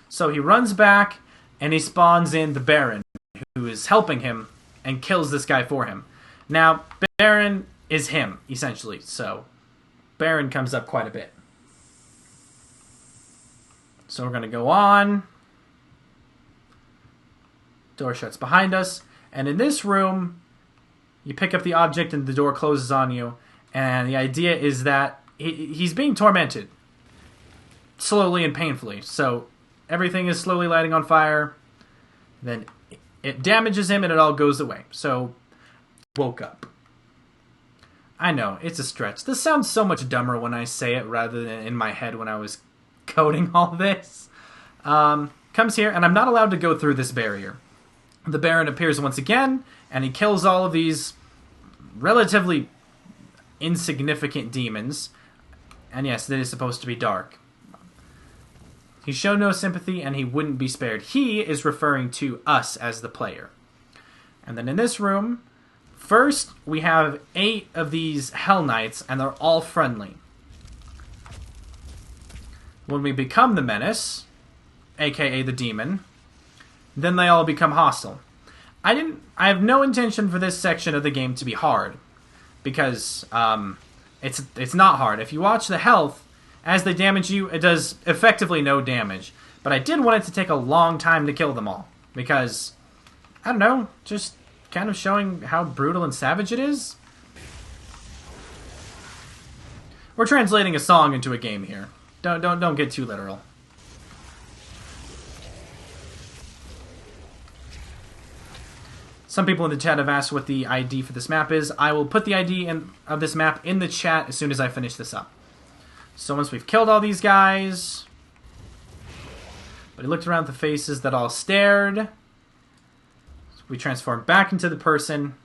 So he runs back and he spawns in the Baron, who is helping him and kills this guy for him. Now, Baron is him, essentially. So Baron comes up quite a bit. So we're going to go on. Door shuts behind us. And in this room, you pick up the object and the door closes on you. And the idea is that he's being tormented. Slowly and painfully. So everything is slowly lighting on fire. Then it damages him and it all goes away. So, woke up. I know, it's a stretch. This sounds so much dumber when I say it rather than in my head when I was coding all this. Comes here, and I'm not allowed to go through this barrier. The Baron appears once again, and he kills all of these relatively insignificant demons. And yes, it is supposed to be dark. He showed no sympathy, and he wouldn't be spared. He is referring to us as the player. And then in this room, first we have 8 of these Hell Knights, and they're all friendly. When we become the Menace, aka the Demon, then they all become hostile. I have no intention for this section of the game to be hard, because it's not hard. If you watch the health, as they damage you, it does effectively no damage. But I did want it to take a long time to kill them all, because, I don't know, just kind of showing how brutal and savage it is. We're translating a song into a game here. Don't get too literal. Some people in the chat have asked what the ID for this map is. I will put the ID of this map in the chat as soon as I finish this up. So once we've killed all these guys, but he looked around at the faces that all stared. We transform back into the person.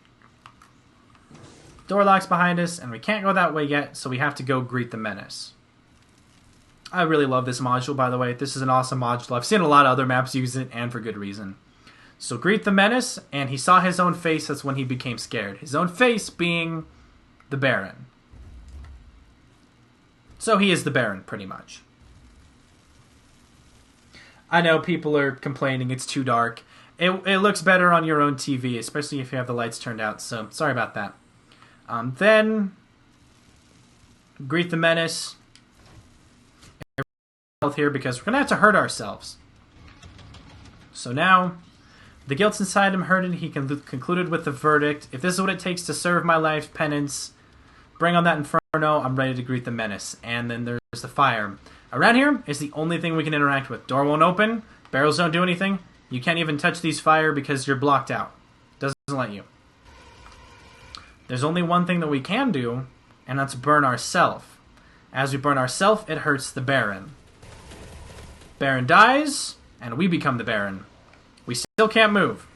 Door locks behind us, and we can't go that way yet, so we have to go greet the Menace. I really love this module, by the way. This is an awesome module. I've seen a lot of other maps use it, and for good reason. So greet the Menace, and he saw his own face. That's when he became scared. His own face being the Baron. So he is the Baron, pretty much. I know people are complaining it's too dark. It looks better on your own TV, especially if you have the lights turned out, so sorry about that. Then, greet the Menace. Health here because we're going to have to hurt ourselves. So now, the guilt inside him hurted. He concluded with the verdict. If this is what it takes to serve my life's penance, bring on that inferno. I'm ready to greet the Menace. And then there's the fire. Around here is the only thing we can interact with. Door won't open. Barrels don't do anything. You can't even touch these fire because you're blocked out. Doesn't let you. There's only one thing that we can do, and that's burn ourselves. As we burn ourselves, it hurts the Baron. Baron dies, and we become the Baron. We still can't move.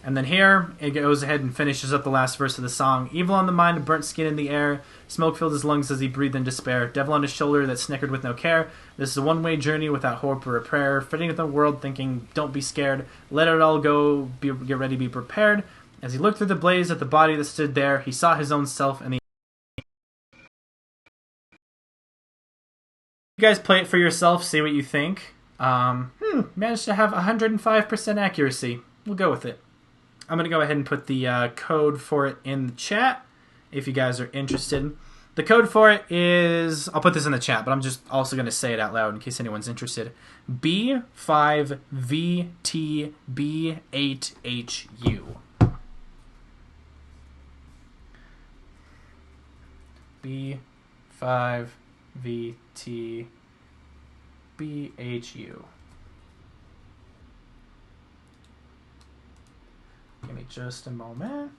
And then here, it goes ahead and finishes up the last verse of the song. Evil on the mind, burnt skin in the air. Smoke filled his lungs as he breathed in despair. Devil on his shoulder that snickered with no care. This is a one-way journey without hope or a prayer. Fitting with the world, thinking, don't be scared. Let it all go, get ready, be prepared. As he looked through the blaze at the body that stood there, he saw his own self in the... You guys play it for yourself, see what you think. Managed to have 105% accuracy. We'll go with it. I'm going to go ahead and put the code for it in the chat if you guys are interested. The code for it is, I'll put this in the chat, but I'm just also going to say it out loud in case anyone's interested. B5VTB8HU. B5VTBHU. Give me just a moment.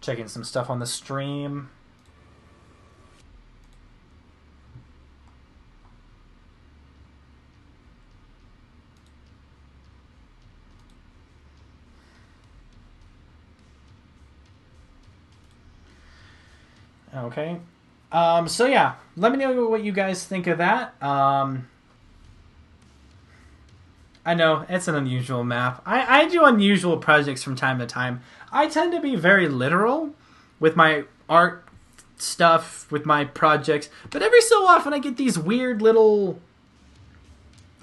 Checking some stuff on the stream. Okay. So yeah, let me know what you guys think of that. I know it's an unusual map. I do unusual projects from time to time. I tend to be very literal with my art stuff, with my projects, but every so often I get these weird little,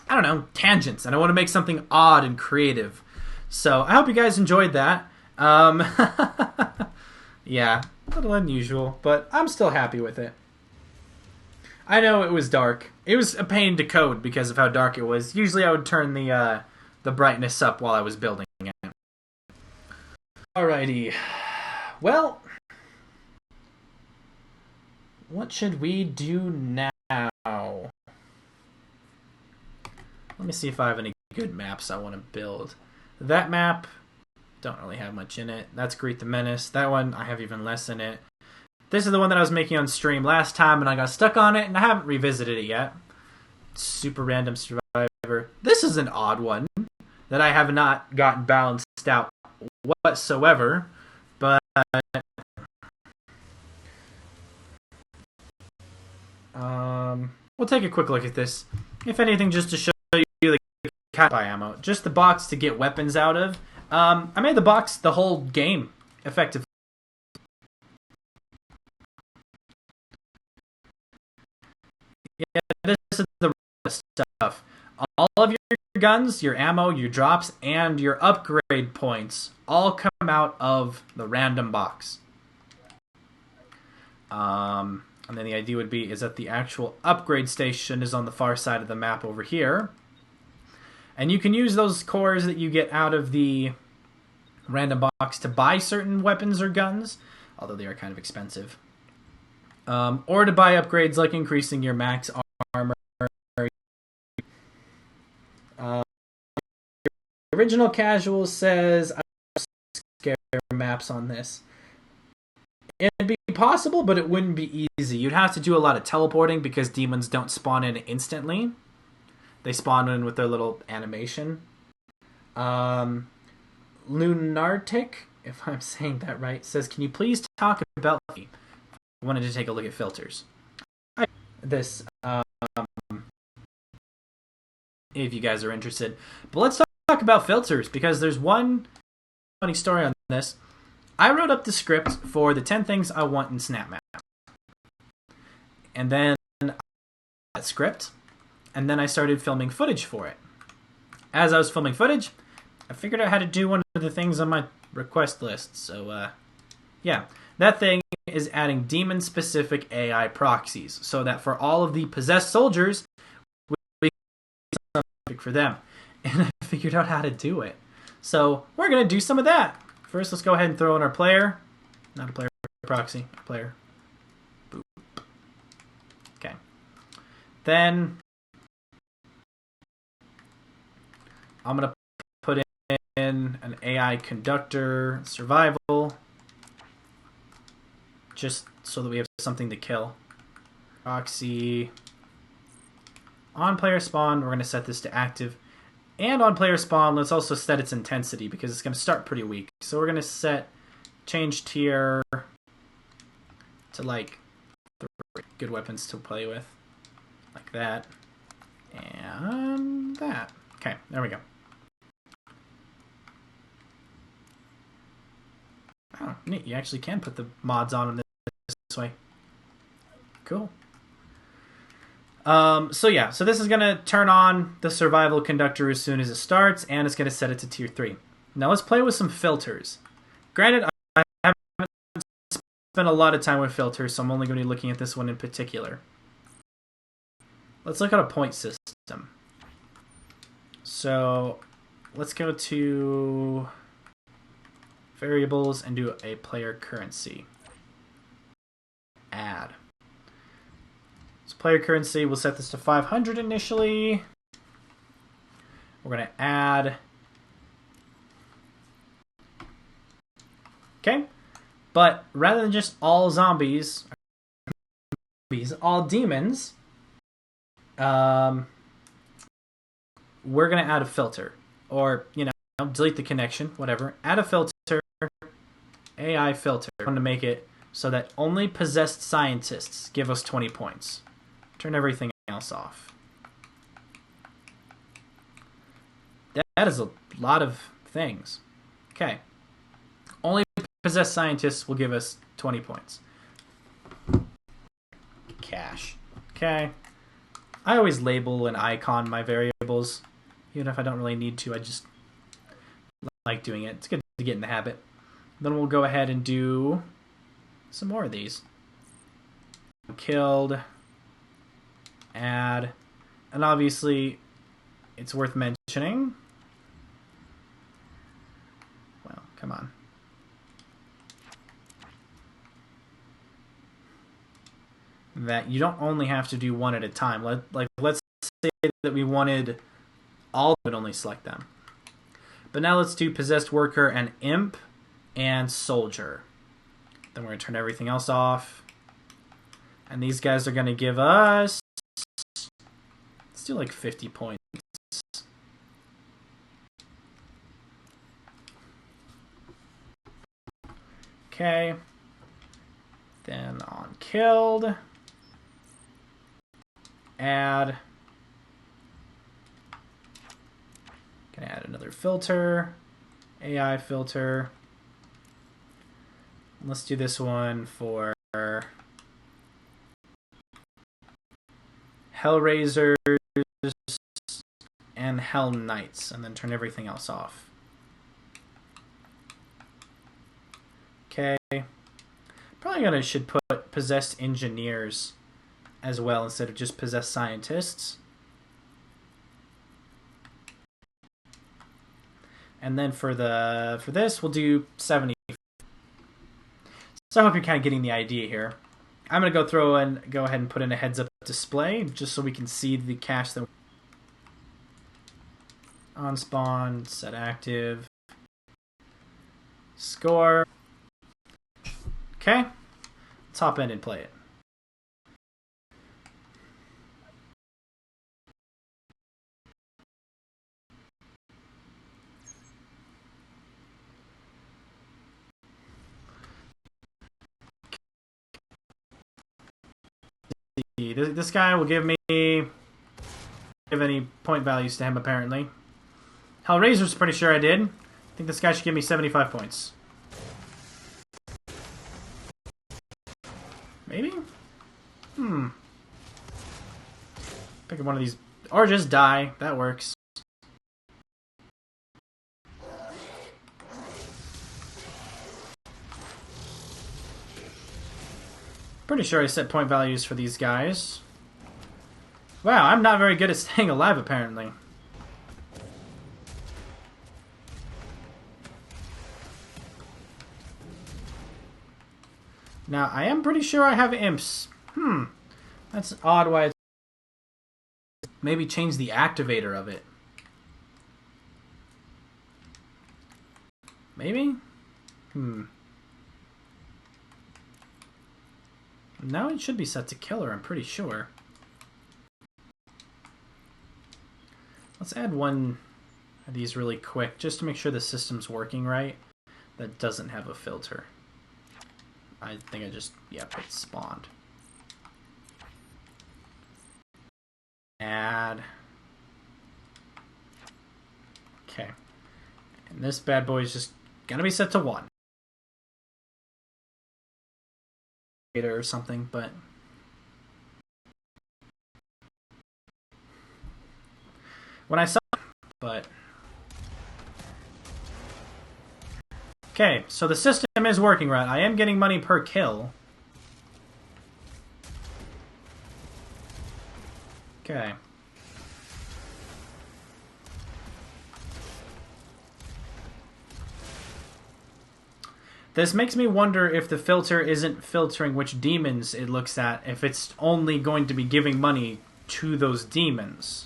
I don't know, tangents, and I want to make something odd and creative. So I hope you guys enjoyed that. Yeah, a little unusual, but I'm still happy with it. I know it was dark. It was a pain to code because of how dark it was. Usually I would turn the brightness up while I was building it. Alrighty. Well, what should we do now? Let me see if I have any good maps I want to build. That map, don't really have much in it. That's Greet the Menace. That one, I have even less in it. This is the one that I was making on stream last time, and I got stuck on it, and I haven't revisited it yet. Super Random Survivor. This is an odd one that I have not gotten balanced out whatsoever, but we'll take a quick look at this. If anything, just to show you the cat ammo. Just the box to get weapons out of. I made the box the whole game, effectively. Yeah, this is the stuff. All of your guns, your ammo, your drops, and your upgrade points all come out of the random box. And then the idea would be is that the actual upgrade station is on the far side of the map over here. And you can use those cores that you get out of the random box to buy certain weapons or guns, although they are kind of expensive. Or to buy upgrades like increasing your max armor. Original Casual says, I don't scare maps on this. It'd be possible, but it wouldn't be easy. You'd have to do a lot of teleporting because demons don't spawn in instantly. They spawn in with their little animation. Lunartic, if I'm saying that right, says, can you please talk about me? I wanted to take a look at filters. This, if you guys are interested. But let's talk about filters, because there's one funny story on this. I wrote up the script for the 10 things I want in SnapMap. And then that script, and then I started filming footage for it. As I was filming footage, I figured out how to do one of the things on my request list. So, yeah. That thing is adding demon-specific AI proxies, so that for all of the possessed soldiers, we can something for them. And I figured out how to do it. So, we're going to do some of that. First, let's go ahead and throw in our player. Not a player, proxy. A player. Boop. Okay. Then, I'm going to put in an AI conductor survival, just so that we have something to kill. Proxy. On player spawn, we're going to set this to active. And on player spawn, let's also set its intensity because it's going to start pretty weak. So we're going to set change tier to like 3 good weapons to play with. Like that. And that. Okay, there we go. Oh, neat. You actually can put the mods on in this way. Cool. So yeah, so this is going to turn on the survival conductor as soon as it starts, and it's going to set it to tier 3. Now let's play with some filters. Granted, I haven't spent a lot of time with filters, so I'm only going to be looking at this one in particular. Let's look at a point system. So let's go to variables and do a player currency. Add. So player currency, we'll set this to 500 initially. We're going to add. Okay. But rather than just all zombies, all demons, we're going to add a filter. Or, delete the connection, whatever. Add a filter, AI filter. I want to make it so that only possessed scientists give us 20 points. Turn everything else off. That is a lot of things. Okay. Only possessed scientists will give us 20 points. Cash. Okay. I always label and icon my variables. Even if I don't really need to, I just like doing it. It's good to get in the habit. Then we'll go ahead and do some more of these. Killed. Add. And obviously, it's worth mentioning. Well, come on. That you don't only have to do one at a time. Let's say that we wanted all, would only select them. But now let's do possessed worker and imp and soldier. Then we're going to turn everything else off. And these guys are going to give us, let's do like 50 points. Okay. Then on killed. Add. Gonna add another filter. AI filter. Let's do this one for Hellraisers and Hell Knights, and then turn everything else off. Okay. Probably should put possessed engineers as well instead of just possessed scientists. And then for this, we'll do 70. So I hope you're kind of getting the idea here. I'm going to go ahead and put in a heads-up display just so we can see the cache that on spawn, set active, score. Okay, let's hop in and play it. This guy will give any point values to him, apparently. Hellraiser's pretty sure I did. I think this guy should give me 75 points. Maybe? Pick one of these. Or just die. That works. Pretty sure I set point values for these guys. Wow, I'm not very good at staying alive, apparently. Now, I am pretty sure I have imps. That's odd why it's... Maybe change the activator of it. Maybe? Now it should be set to killer, I'm pretty sure. Let's add one of these really quick, just to make sure the system's working right. That doesn't have a filter. I think I just, yep, it's spawned. Add. Okay. And this bad boy is just gonna be set to 1. Or something, but when I saw, but okay. So the system is working right. I am getting money per kill. Okay. This makes me wonder if the filter isn't filtering which demons it looks at, if it's only going to be giving money to those demons.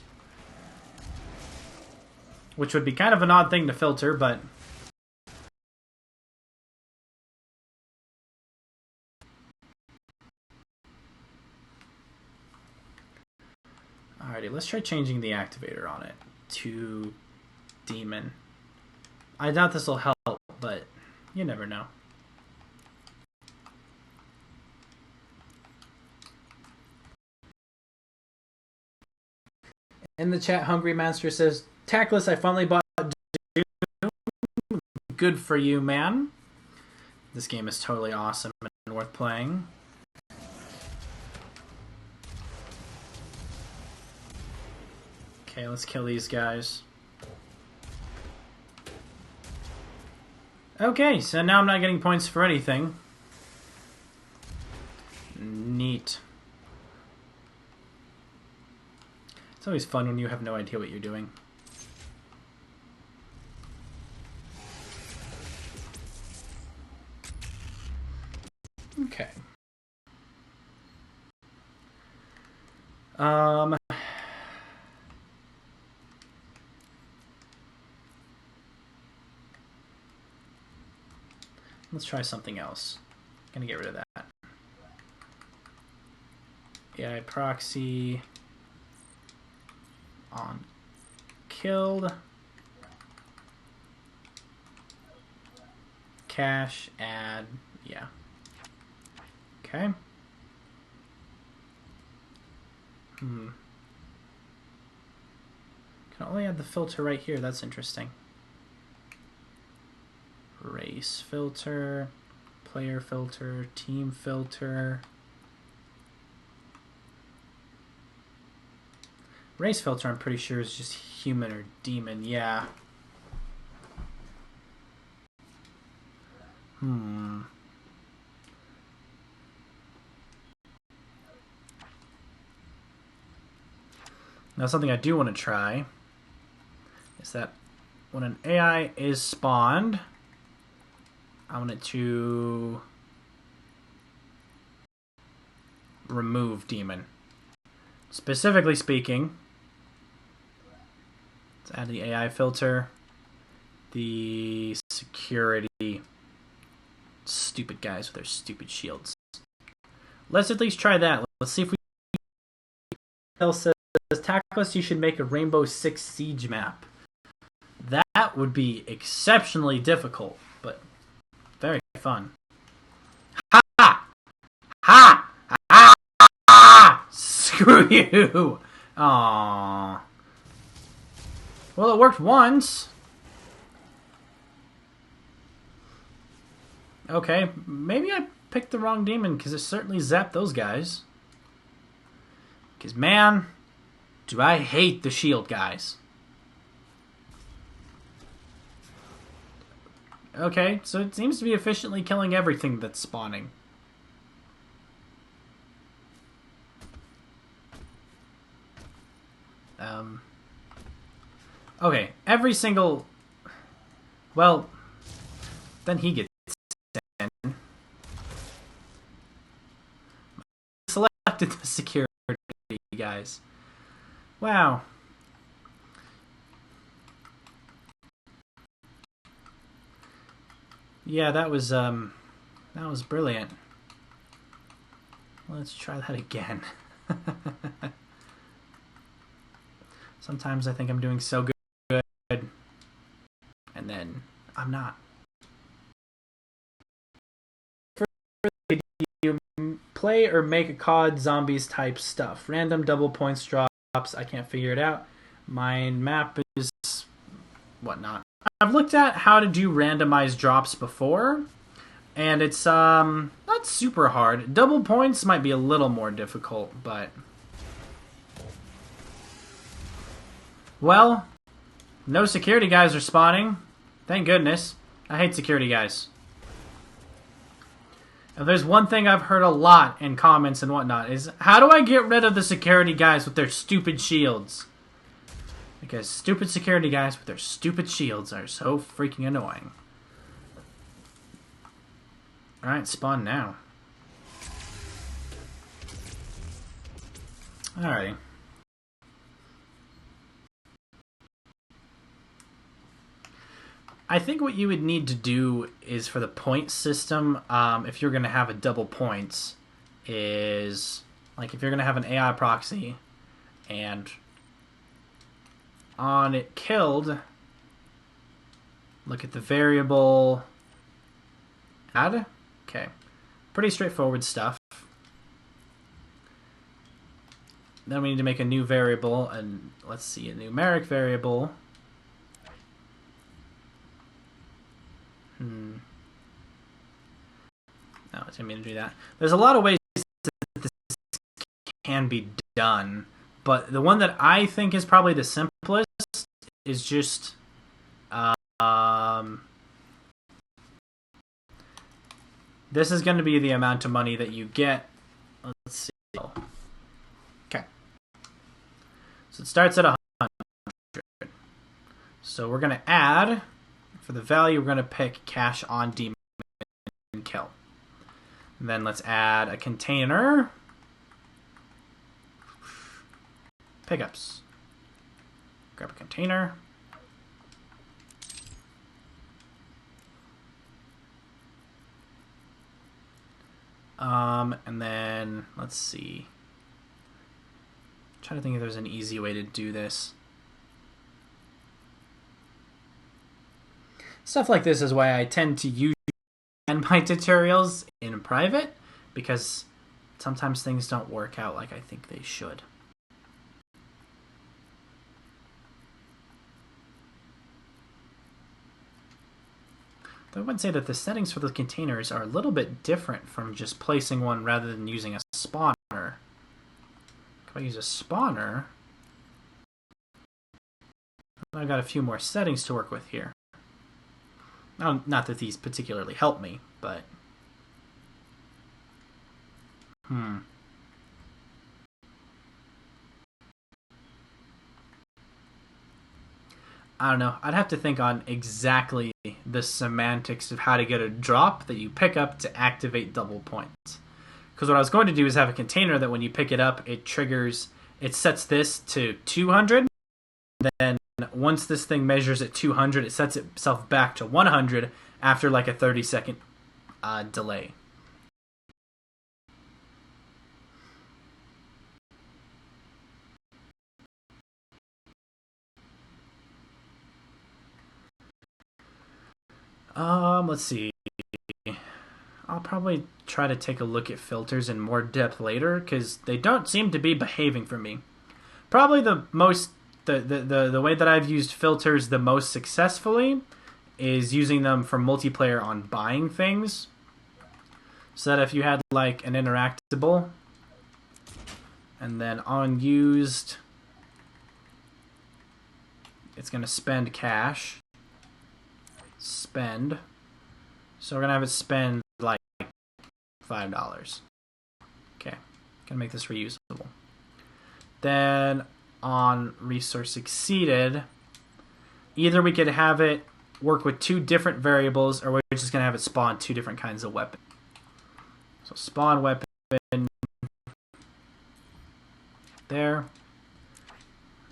Which would be kind of an odd thing to filter, but... Alrighty, let's try changing the activator on it to demon. I doubt this will help, but you never know. In the chat, Hungry Master says, Tackless, I finally bought Doom. Good for you, man. This game is totally awesome and worth playing. Okay, let's kill these guys. Okay, so now I'm not getting points for anything. Neat. It's always fun when you have no idea what you're doing. Okay. Let's try something else. Gonna get rid of that. AI proxy on killed. Cache, add, yeah. Okay. Can only add the filter right here. That's interesting. Race filter, player filter, team filter. Race filter, I'm pretty sure, is just human or demon. Yeah. Now, something I do want to try is that when an AI is spawned, I want it to remove demon. Specifically speaking, let's add the AI filter, the security, stupid guys with their stupid shields. Let's at least try that. Let's see if we... says, Tackless, you should make a Rainbow Six Siege map. That would be exceptionally difficult, but very fun. Ha! Ha! Ha! Screw you! Aww. Well, it worked once. Okay, maybe I picked the wrong demon, because it certainly zapped those guys. Because, man, do I hate the shield guys. Okay, so it seems to be efficiently killing everything that's spawning. Okay, every single... Well, then he gets in. Selected the security guys. Wow. Yeah, that was brilliant. Let's try that again. Sometimes I think I'm doing so good, and then I'm not. Do you play or make a COD zombies type stuff? Random double points drops. I can't figure it out. Mind map is whatnot. I've looked at how to do randomized drops before, and it's not super hard. Double points might be a little more difficult, but Well, no security guys are spawning. Thank goodness. I hate security guys. If there's one thing I've heard a lot in comments and whatnot is, how do I get rid of the security guys with their stupid shields? Because stupid security guys with their stupid shields are so freaking annoying. Alright, spawn now. Alrighty. I think what you would need to do is for the point system, if you're going to have a double points, is like if you're going to have an AI proxy and on it killed, look at the variable add. Okay. Pretty straightforward stuff. Then we need to make a new variable, and let's see, a numeric variable. No, I didn't mean to do that. There's a lot of ways that this can be done, but the one that I think is probably the simplest is just this is going to be the amount of money that you get. Let's see. Okay. So it starts at 100. So we're going to add, for the value, we're going to pick cash on demon kill. And then let's add a container. Pickups. Grab a container. And then let's see. I'm trying to think if there's an easy way to do this. Stuff like this is why I tend to use my tutorials in private, because sometimes things don't work out like I think they should. I would say that the settings for the containers are a little bit different from just placing one rather than using a spawner. If I use a spawner, I've got a few more settings to work with here. Not that these particularly help me, but... I don't know. I'd have to think on exactly the semantics of how to get a drop that you pick up to activate double points. Because what I was going to do is have a container that when you pick it up, it triggers, it sets this to 200. Then once this thing measures at 200, it sets itself back to 100 after like a 30-second delay. Let's see. I'll probably try to take a look at filters in more depth later, because they don't seem to be behaving for me. Probably the way that I've used filters the most successfully is using them for multiplayer on buying things. So that if you had like an interactable and then on used, it's going to spend cash. Spend. So we're going to have it spend like $5. Okay. Gonna make this reusable. Then on resource exceeded, either we could have it work with two different variables, or we're just going to have it spawn two different kinds of weapon. So spawn weapon there,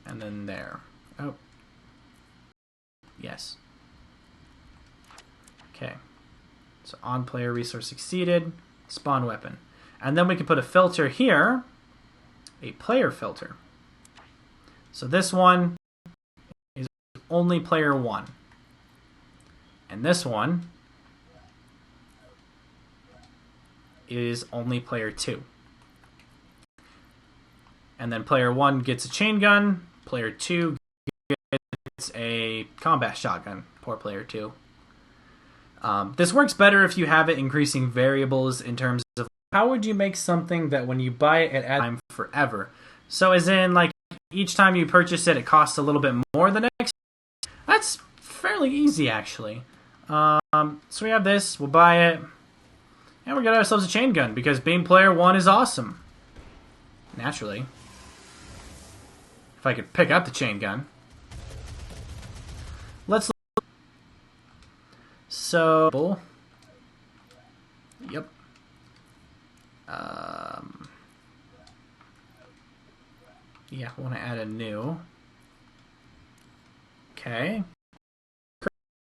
and then there. Oh. Yes. Okay. So on player resource exceeded, spawn weapon. And then we can put a filter here, a player filter. So this one is only player 1. And this one is only player 2. And then player 1 gets a chain gun, player 2 gets a combat shotgun, poor player 2. This works better if you have it increasing variables in terms of how would you make something that when you buy it, it adds time forever. So as in, like, each time you purchase it, it costs a little bit more the next. That's fairly easy, actually. So we have this. We'll buy it. And we got ourselves a chain gun, because being player 1 is awesome. Naturally. If I could pick up the chain gun. Let's look. So... Yep. Yeah, I want to add a new. Okay.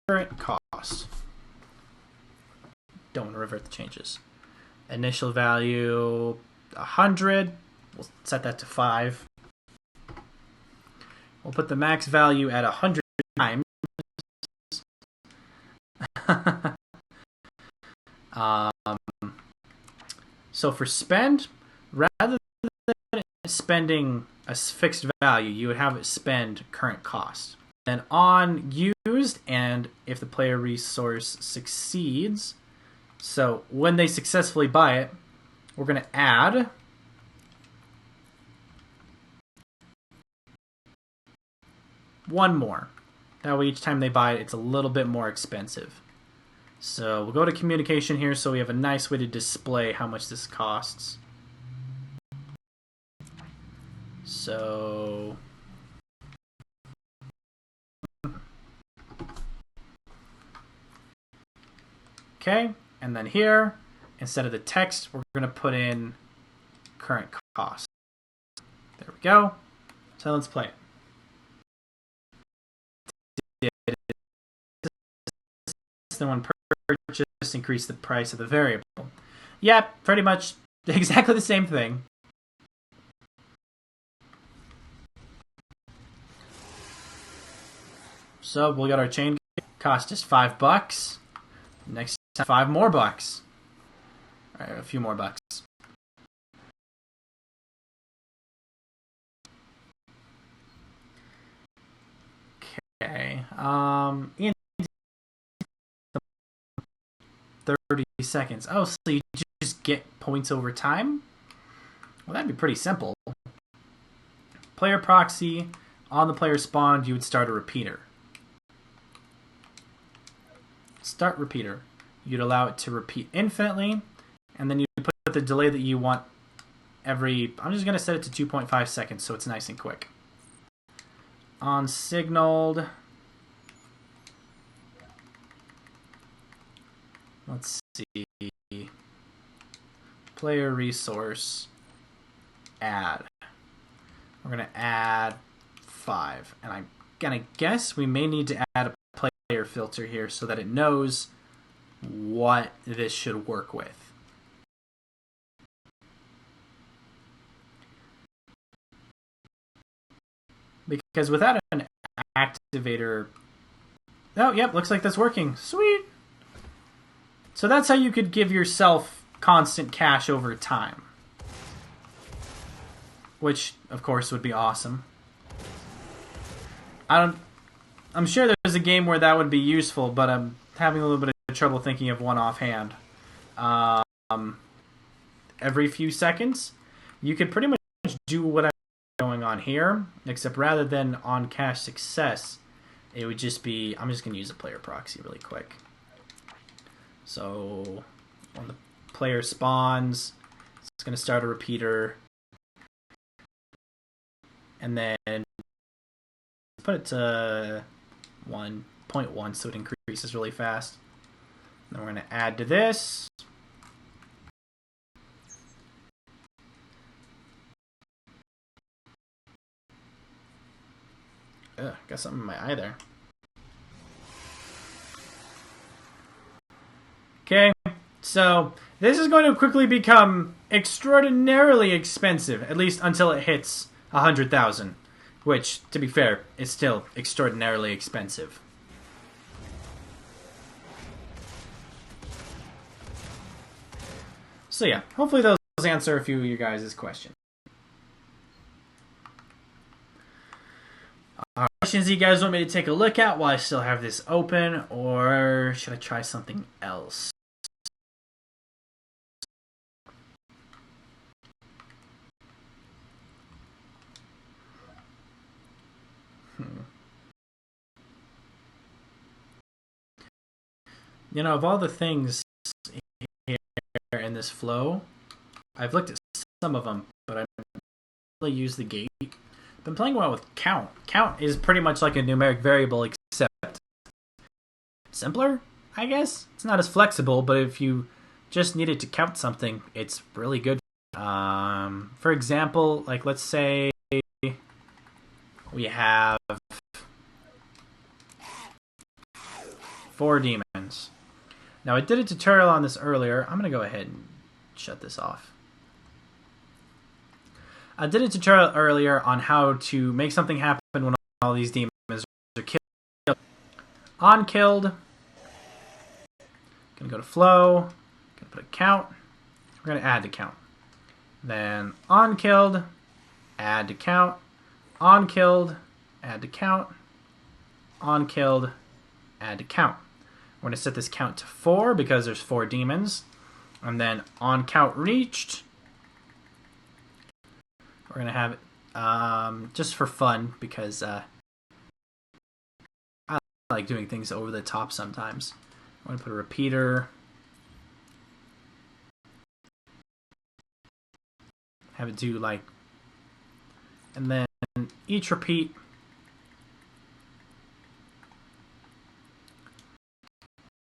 Current cost. Don't want to revert the changes. Initial value 100. We'll set that to 5. We'll put the max value at 100 times. So for spend, rather than spending a fixed value, you would have it spend current cost. Then on used, and if the player resource succeeds, so when they successfully buy it, we're going to add one more. That way each time they buy it, it's a little bit more expensive. So we'll go to communication here so we have a nice way to display how much this costs. So... Okay, and then here, instead of the text, we're going to put in current cost. There we go. So let's play it. Then when purchase, increase the price of the variable. Yeah, pretty much exactly the same thing. So we got our chain cost us $5. Next time, $5 more. All right, a few more bucks. Okay. In 30 seconds. Oh, so you just get points over time? Well, that'd be pretty simple. Player proxy. On the player spawned, you would start a repeater. Start repeater. You'd allow it to repeat infinitely, and then you put the delay that you want every... I'm just going to set it to 2.5 seconds so it's nice and quick. On signaled... Let's see. Player resource. Add. We're going to add 5. And I'm going to guess we may need to add a player filter here so that it knows what this should work with. Because without an activator... Oh, yep, looks like that's working. Sweet! So that's how you could give yourself constant cash over time. Which, of course, would be awesome. I'm sure there's a game where that would be useful, but I'm having a little bit of trouble thinking of one offhand. Every few seconds, you could pretty much do whatever going on here, except rather than on cash success, it would just be... I'm just going to use a player proxy really quick. So when the player spawns, it's going to start a repeater. And then put it to 1.1 so it increases really fast. And then we're going to add to this. Ugh, got something in my eye there. Okay, so this is going to quickly become extraordinarily expensive, at least until it hits 100,000, which, to be fair, is still extraordinarily expensive. So yeah, hopefully those answer a few of you guys' questions. Questions you guys want me to take a look at while I still have this open, or should I try something else? You know, of all the things here in this flow, I've looked at some of them, but I don't really use the gate. I've been playing well with count. Count is pretty much like a numeric variable, except simpler, I guess. It's not as flexible, but if you just needed to count something, it's really good. For example, like let's say we have 4 demons. Now I did a tutorial on this earlier. I'm going to go ahead and shut this off. I did a tutorial earlier on how to make something happen when all these demons are killed. On killed. Gonna go to flow. Gonna put a count. We're gonna add to count. Then on killed, add to count. On killed, add to count. On killed, add to count. We're gonna set this count to 4 because there's 4 demons. And then on count reached, we're going to have it just for fun because I like doing things over the top sometimes. I'm going to put a repeater. Have it do like... And then each repeat...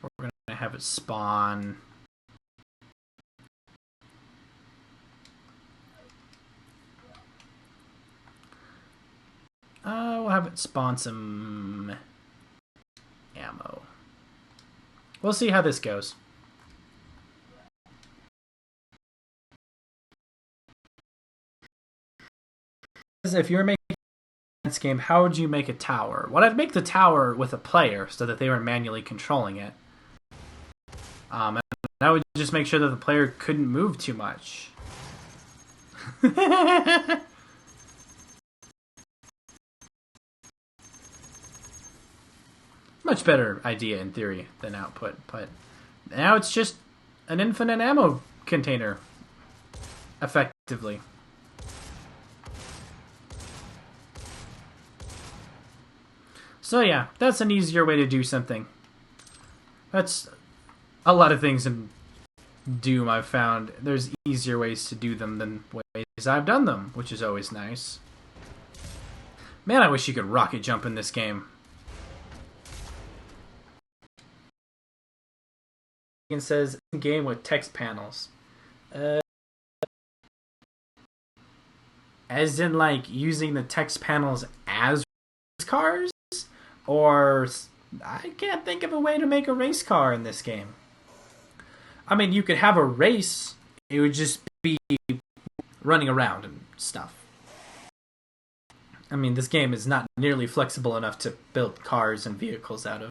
We're going to have it spawn... we'll have it spawn some ammo. We'll see how this goes. If you were making this game, how would you make a tower? Well, I'd make the tower with a player so that they were manually controlling it. And I would just make sure that the player couldn't move too much. Much better idea in theory than output, but now it's just an infinite ammo container, effectively. So yeah, that's an easier way to do something. That's a lot of things in Doom I've found. There's easier ways to do them than ways I've done them, which is always nice. Man, I wish you could rocket jump in this game. It says game with text panels. As in like using the text panels as cars? Or I can't think of a way to make a race car in this game. I mean, you could have a race. It would just be running around and stuff. I mean, this game is not nearly flexible enough to build cars and vehicles out of.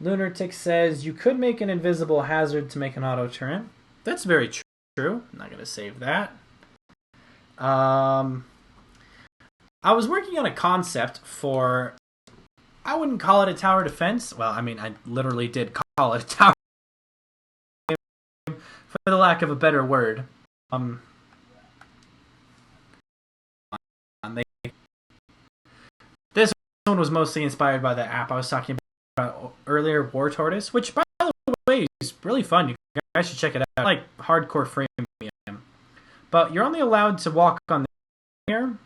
Lunatic says, you could make an invisible hazard to make an auto turret. That's very true. I'm not going to save that. I was working on a concept for... I wouldn't call it a tower defense. Well, I mean, I literally did call it a tower defense, for the lack of a better word. This one was mostly inspired by the app I was talking about earlier, War Tortoise, which by the way is really fun. You guys should check it out. I like hardcore freemium, but you're only allowed to walk on the here,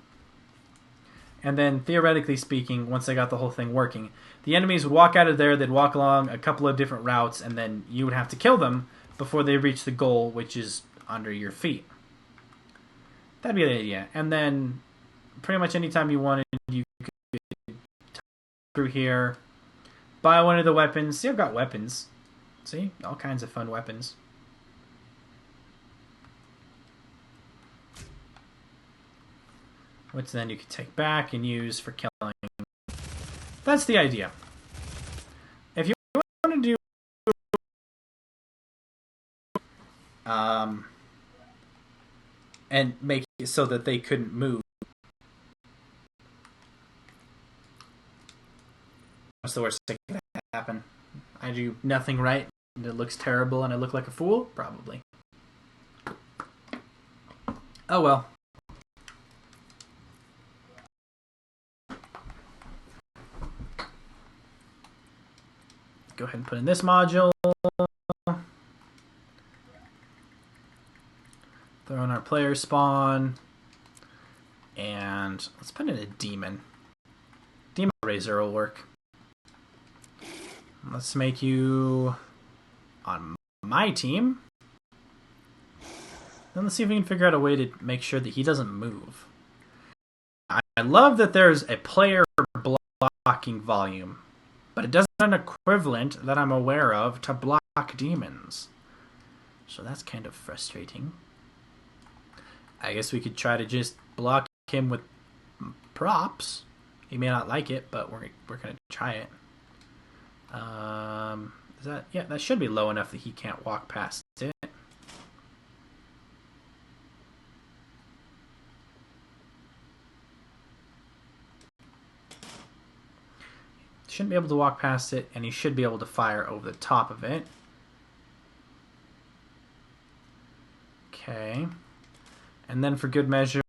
and then theoretically speaking, once I got the whole thing working, the enemies would walk out of there. They'd walk along a couple of different routes, and then you would have to kill them before they reach the goal, which is under your feet. That'd be the idea. And then pretty much anytime you wanted, you could through here. Buy one of the weapons. See, I've got weapons. See? All kinds of fun weapons. Which then you could take back and use for killing. That's the idea. If you want to do... and make it so that they couldn't move. What's the worst thing that could happen? I do nothing right, and it looks terrible, and I look like a fool? Probably. Oh well. Go ahead and put in this module. Throw in our player spawn. And let's put in a demon. Demon Razor will work. Let's make you on my team. Then let's see if we can figure out a way to make sure that he doesn't move. I love that there's a player blocking volume, but it doesn't have an equivalent that I'm aware of to block demons. So that's kind of frustrating. I guess we could try to just block him with props. He may not like it, but we're gonna try it. Is that, yeah, that should be low enough that he can't walk past it. Shouldn't be able to walk past it, and he should be able to fire over the top of it. Okay. And then for good measure,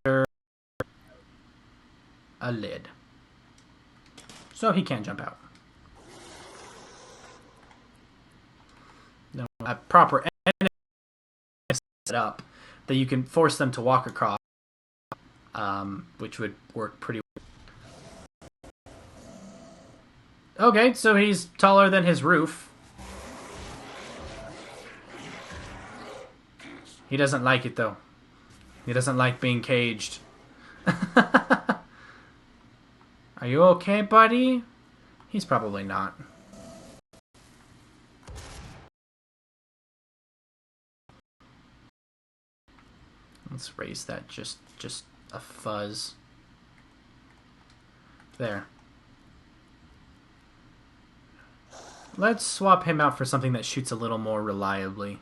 a lid. So he can't jump out. No, a proper enemy set up that you can force them to walk across, which would work pretty well. Okay, so he's taller than his roof. He doesn't like it, though. He doesn't like being caged. Are you okay, buddy? He's probably not. Let's raise that just a fuzz. There. Let's swap him out for something that shoots a little more reliably.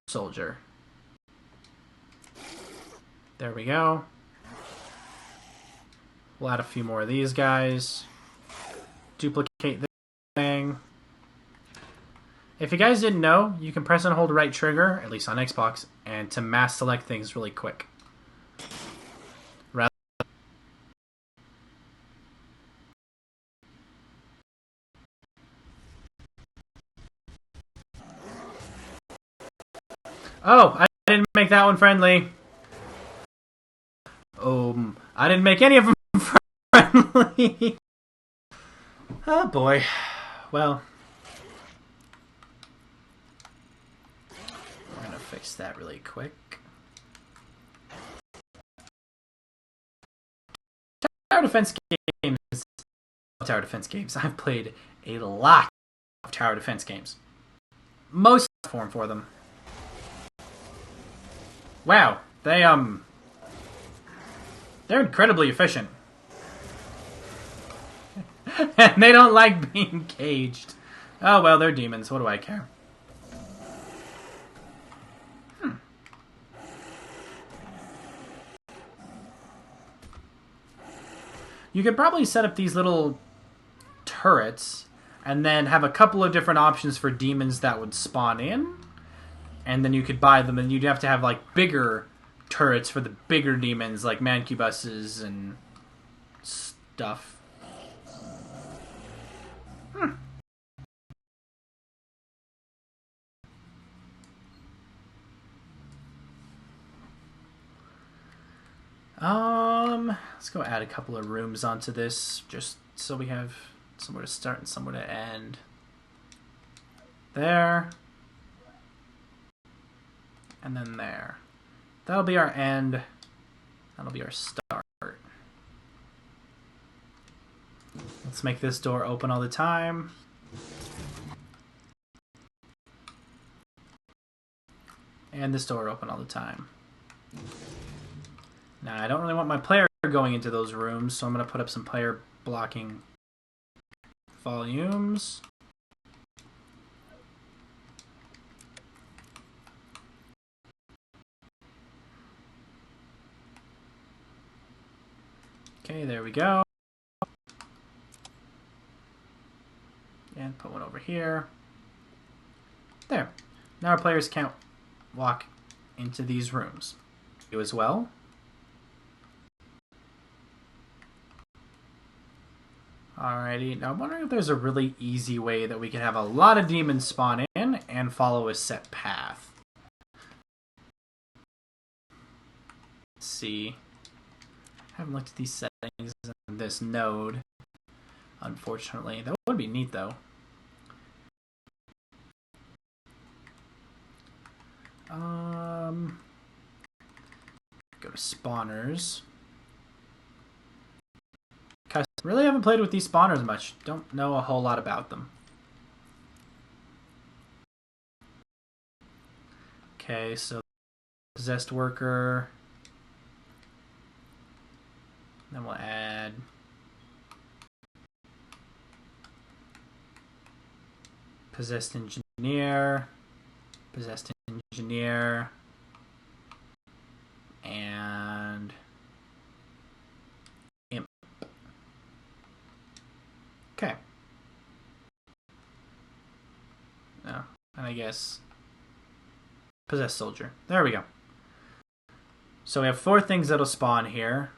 Soldier. There we go. We'll add a few more of these guys. Duplicate this thing. If you guys didn't know, you can press and hold right trigger, at least on Xbox, and to mass select things really quick. Oh, I didn't make that one friendly. I didn't make any of them friendly. Oh boy. Well, we're gonna fix that really quick. Tower defense games. Tower defense games. I've played a lot of tower defense games. Most platform for them. Wow, they're incredibly efficient. And they don't like being caged. Oh well, they're demons, what do I care? You could probably set up these little turrets and then have a couple of different options for demons that would spawn in. And then you could buy them, and you'd have to have like bigger turrets for the bigger demons, like mancubuses and stuff. Let's go add a couple of rooms onto this, just so we have somewhere to start and somewhere to end. There. And then there. That'll be our end. That'll be our start. Let's make this door open all the time. And this door open all the time. Now, I don't really want my player going into those rooms, so I'm going to put up some player blocking volumes. Okay, there we go. And put one over here. There. Now our players can't walk into these rooms. You as well. Alrighty, now I'm wondering if there's a really easy way that we can have a lot of demons spawn in and follow a set path. Let's see. I haven't looked at these settings in this node, unfortunately. That would be neat, though. Go to spawners. Really haven't played with these spawners much. Don't know a whole lot about them. Okay, so possessed worker. Then we'll add possessed engineer, and imp. Okay. No, and I guess possessed soldier. There we go. So we have 4 things that'll spawn here.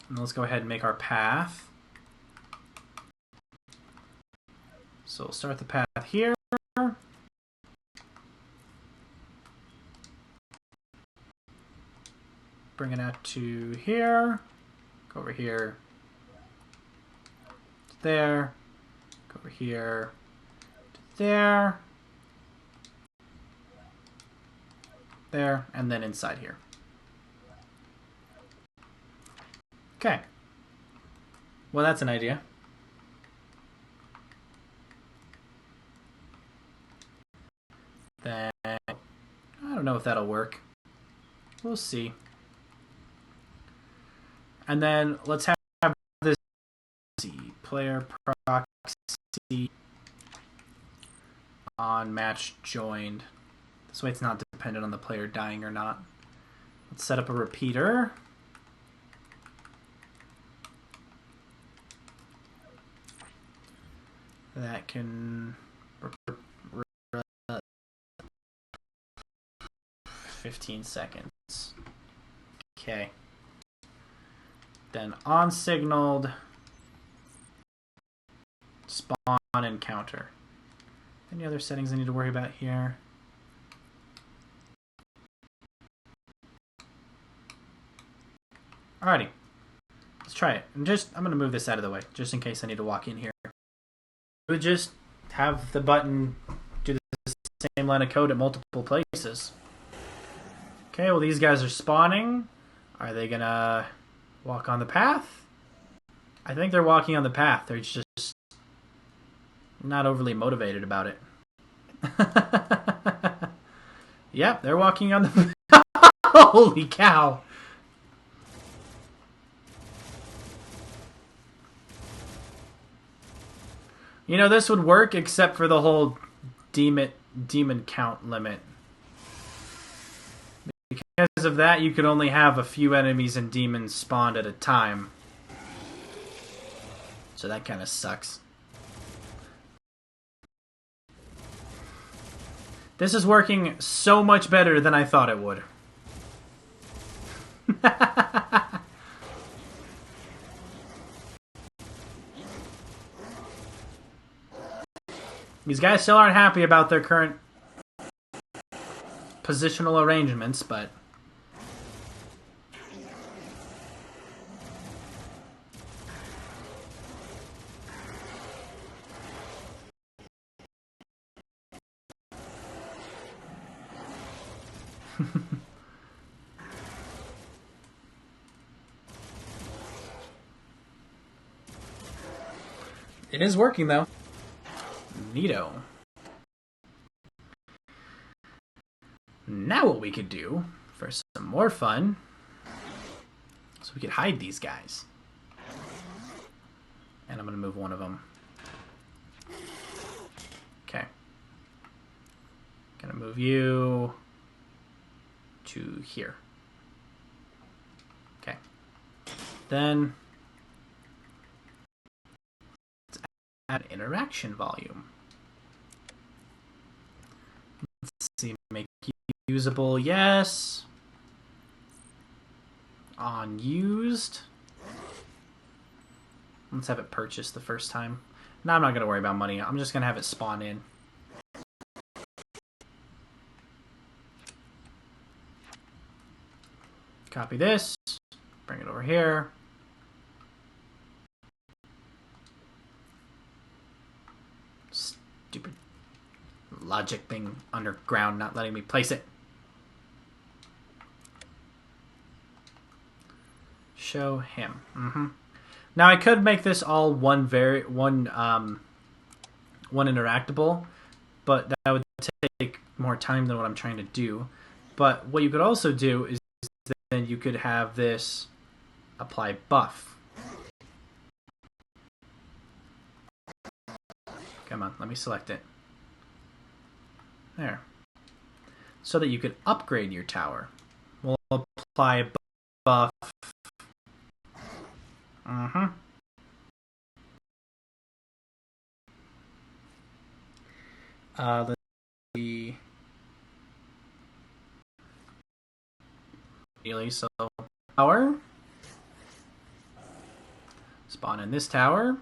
And let's go ahead and make our path. So we'll start the path here. Bring it out to here. Go over here. To there. Go over here. To there. There. And then inside here. Okay. Well, that's an idea. Then I don't know if that'll work. We'll see. And then let's have this player proxy on match joined. This way it's not dependent on the player dying or not. Let's set up a repeater. That can 15 seconds. Okay. Then on signaled spawn encounter. Any other settings I need to worry about here? Alrighty. Let's try it. I'm going to move this out of the way just in case I need to walk in here. We would just have the button do the same line of code at multiple places. Okay, well these guys are spawning. Are they gonna walk on the path? I think they're walking on the path. They're just not overly motivated about it. Yep, they're walking on the holy cow. You know, this would work except for the whole demon count limit. Because of that, you could only have a few enemies and demons spawned at a time. So that kind of sucks. This is working so much better than I thought it would. These guys still aren't happy about their current positional arrangements, but it is working though. Neato. Now what we could do for some more fun, so we could hide these guys. And I'm going to move one of them. Okay. Going to move you to here. Okay. Then let's add interaction volume. Let's see, make Usable, yes. Unused. Let's have it purchased the first time. No, I'm not going to worry about money. I'm just going to have it spawn in. Copy this. Bring it over here. Stupid logic thing underground not letting me place it. Show him. Now I could make this all one interactable, but that would take more time than what I'm trying to do. But what you could also do is then you could have this apply buff. Come on, let me select it. There. So that you could upgrade your tower. We'll apply a buff. Let's see. So tower. Spawn in this tower.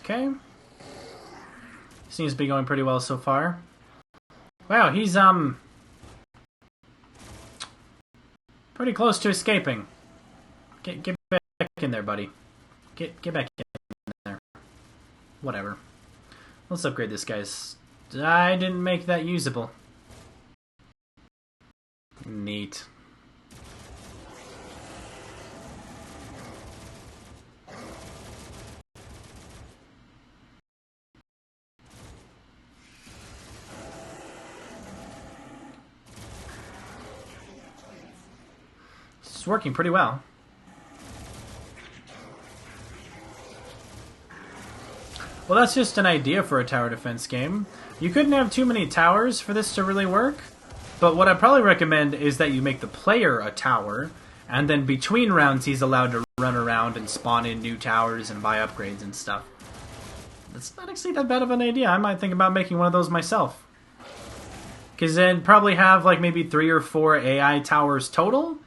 Okay. Seems to be going pretty well so far. Wow, he's pretty close to escaping. Get back in there, buddy. Get back in there. Whatever. Let's upgrade this guy's. I didn't make that usable. Neat. It's working pretty well. Well, that's just an idea for a tower defense game. You couldn't have too many towers for this to really work, but what I'd probably recommend is that you make the player a tower, and then between rounds he's allowed to run around and spawn in new towers and buy upgrades and stuff. That's not actually that bad of an idea. I might think about making one of those myself. Because then probably have like maybe 3 or 4 AI towers total,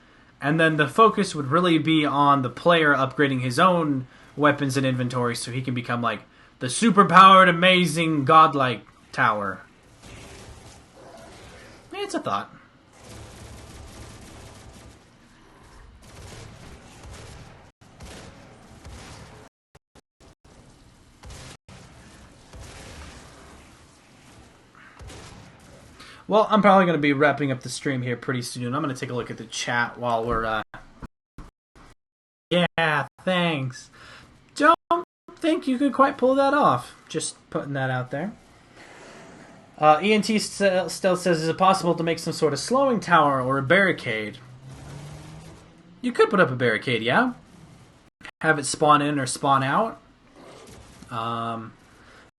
and then the focus would really be on the player upgrading his own weapons and inventory so he can become like the super-powered, amazing, godlike tower. It's a thought. Well, I'm probably going to be wrapping up the stream here pretty soon. I'm going to take a look at the chat while we're... Yeah, thanks. Don't think you could quite pull that off. Just putting that out there. ENT Stealth says, is it possible to make some sort of slowing tower or a barricade? You could put up a barricade, yeah. Have it spawn in or spawn out.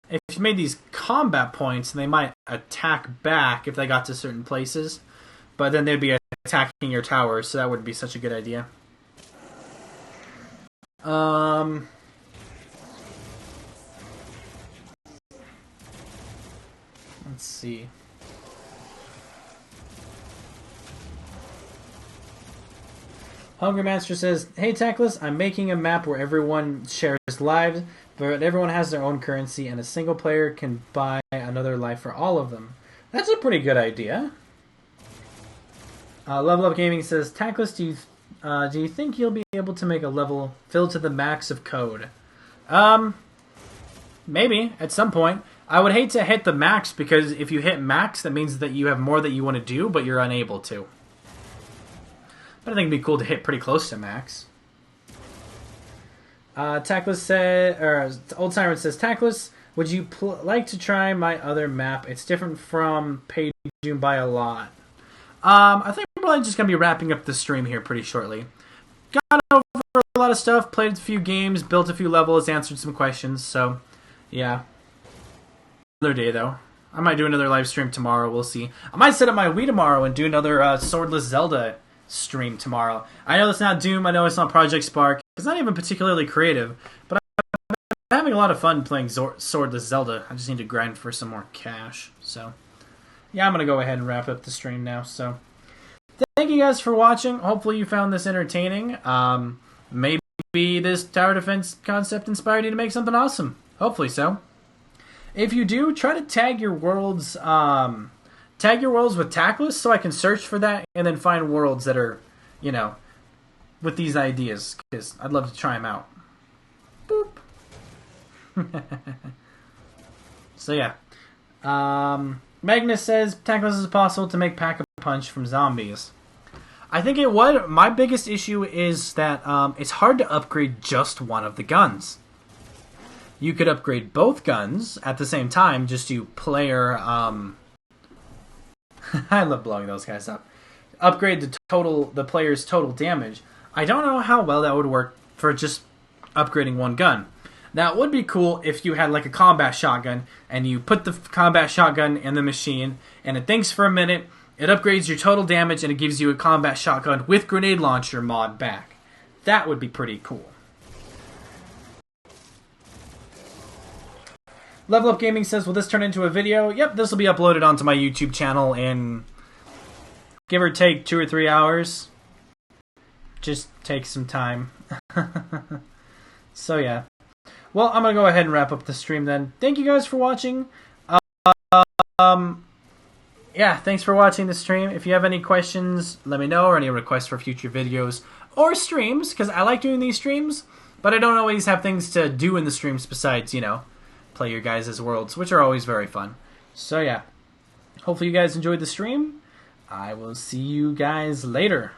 If you made these combat points, they might attack back if they got to certain places. But then they'd be attacking your tower, so that wouldn't be such a good idea. Let's see. Hungry Master says, hey Tackless, I'm making a map where everyone shares lives, but everyone has their own currency and a single player can buy another life for all of them. That's a pretty good idea. Level Up Gaming says, Tackless, do you think you'll be able to make a level filled to the max of code? Maybe, at some point. I would hate to hit the max, because if you hit max, that means that you have more that you want to do, but you're unable to. But I think it'd be cool to hit pretty close to max. Tackless said, or Old Siren says, Tackless, would you like to try my other map? It's different from Page Doom by a lot. I think we're probably just going to be wrapping up the stream here pretty shortly. Got over a lot of stuff, played a few games, built a few levels, answered some questions, so yeah. Another day, though. I might do another live stream tomorrow. We'll see. I might set up my Wii tomorrow and do another Swordless Zelda stream tomorrow. I know it's not Doom. I know it's not Project Spark. It's not even particularly creative. But I'm having a lot of fun playing Swordless Zelda. I just need to grind for some more cash. So, yeah, I'm going to go ahead and wrap up the stream now. So, thank you guys for watching. Hopefully you found this entertaining. Maybe this tower defense concept inspired you to make something awesome. Hopefully so. If you do, try to tag your worlds with Tackless so I can search for that and then find worlds that are, you know, with these ideas, because I'd love to try them out. Boop. So yeah. Magnus says Tackless is possible to make Pack-a-Punch from zombies. I think it would. My biggest issue is that it's hard to upgrade just one of the guns. You could upgrade both guns at the same time, just do player... I love blowing those guys up. Upgrade the player's total damage. I don't know how well that would work for just upgrading one gun. Now, it would be cool if you had like a combat shotgun, and you put the combat shotgun in the machine, and it thinks for a minute, it upgrades your total damage, and it gives you a combat shotgun with grenade launcher mod back. That would be pretty cool. Level Up Gaming says, will this turn into a video? Yep, this will be uploaded onto my YouTube channel in, give or take, 2 or 3 hours. Just take some time. So, yeah. Well, I'm going to go ahead and wrap up the stream then. Thank you guys for watching. Yeah, thanks for watching the stream. If you have any questions, let me know, or any requests for future videos or streams, because I like doing these streams, but I don't always have things to do in the streams besides, you know, play your guys' worlds, which are always very fun. So yeah, hopefully you guys enjoyed the stream. I will see you guys later.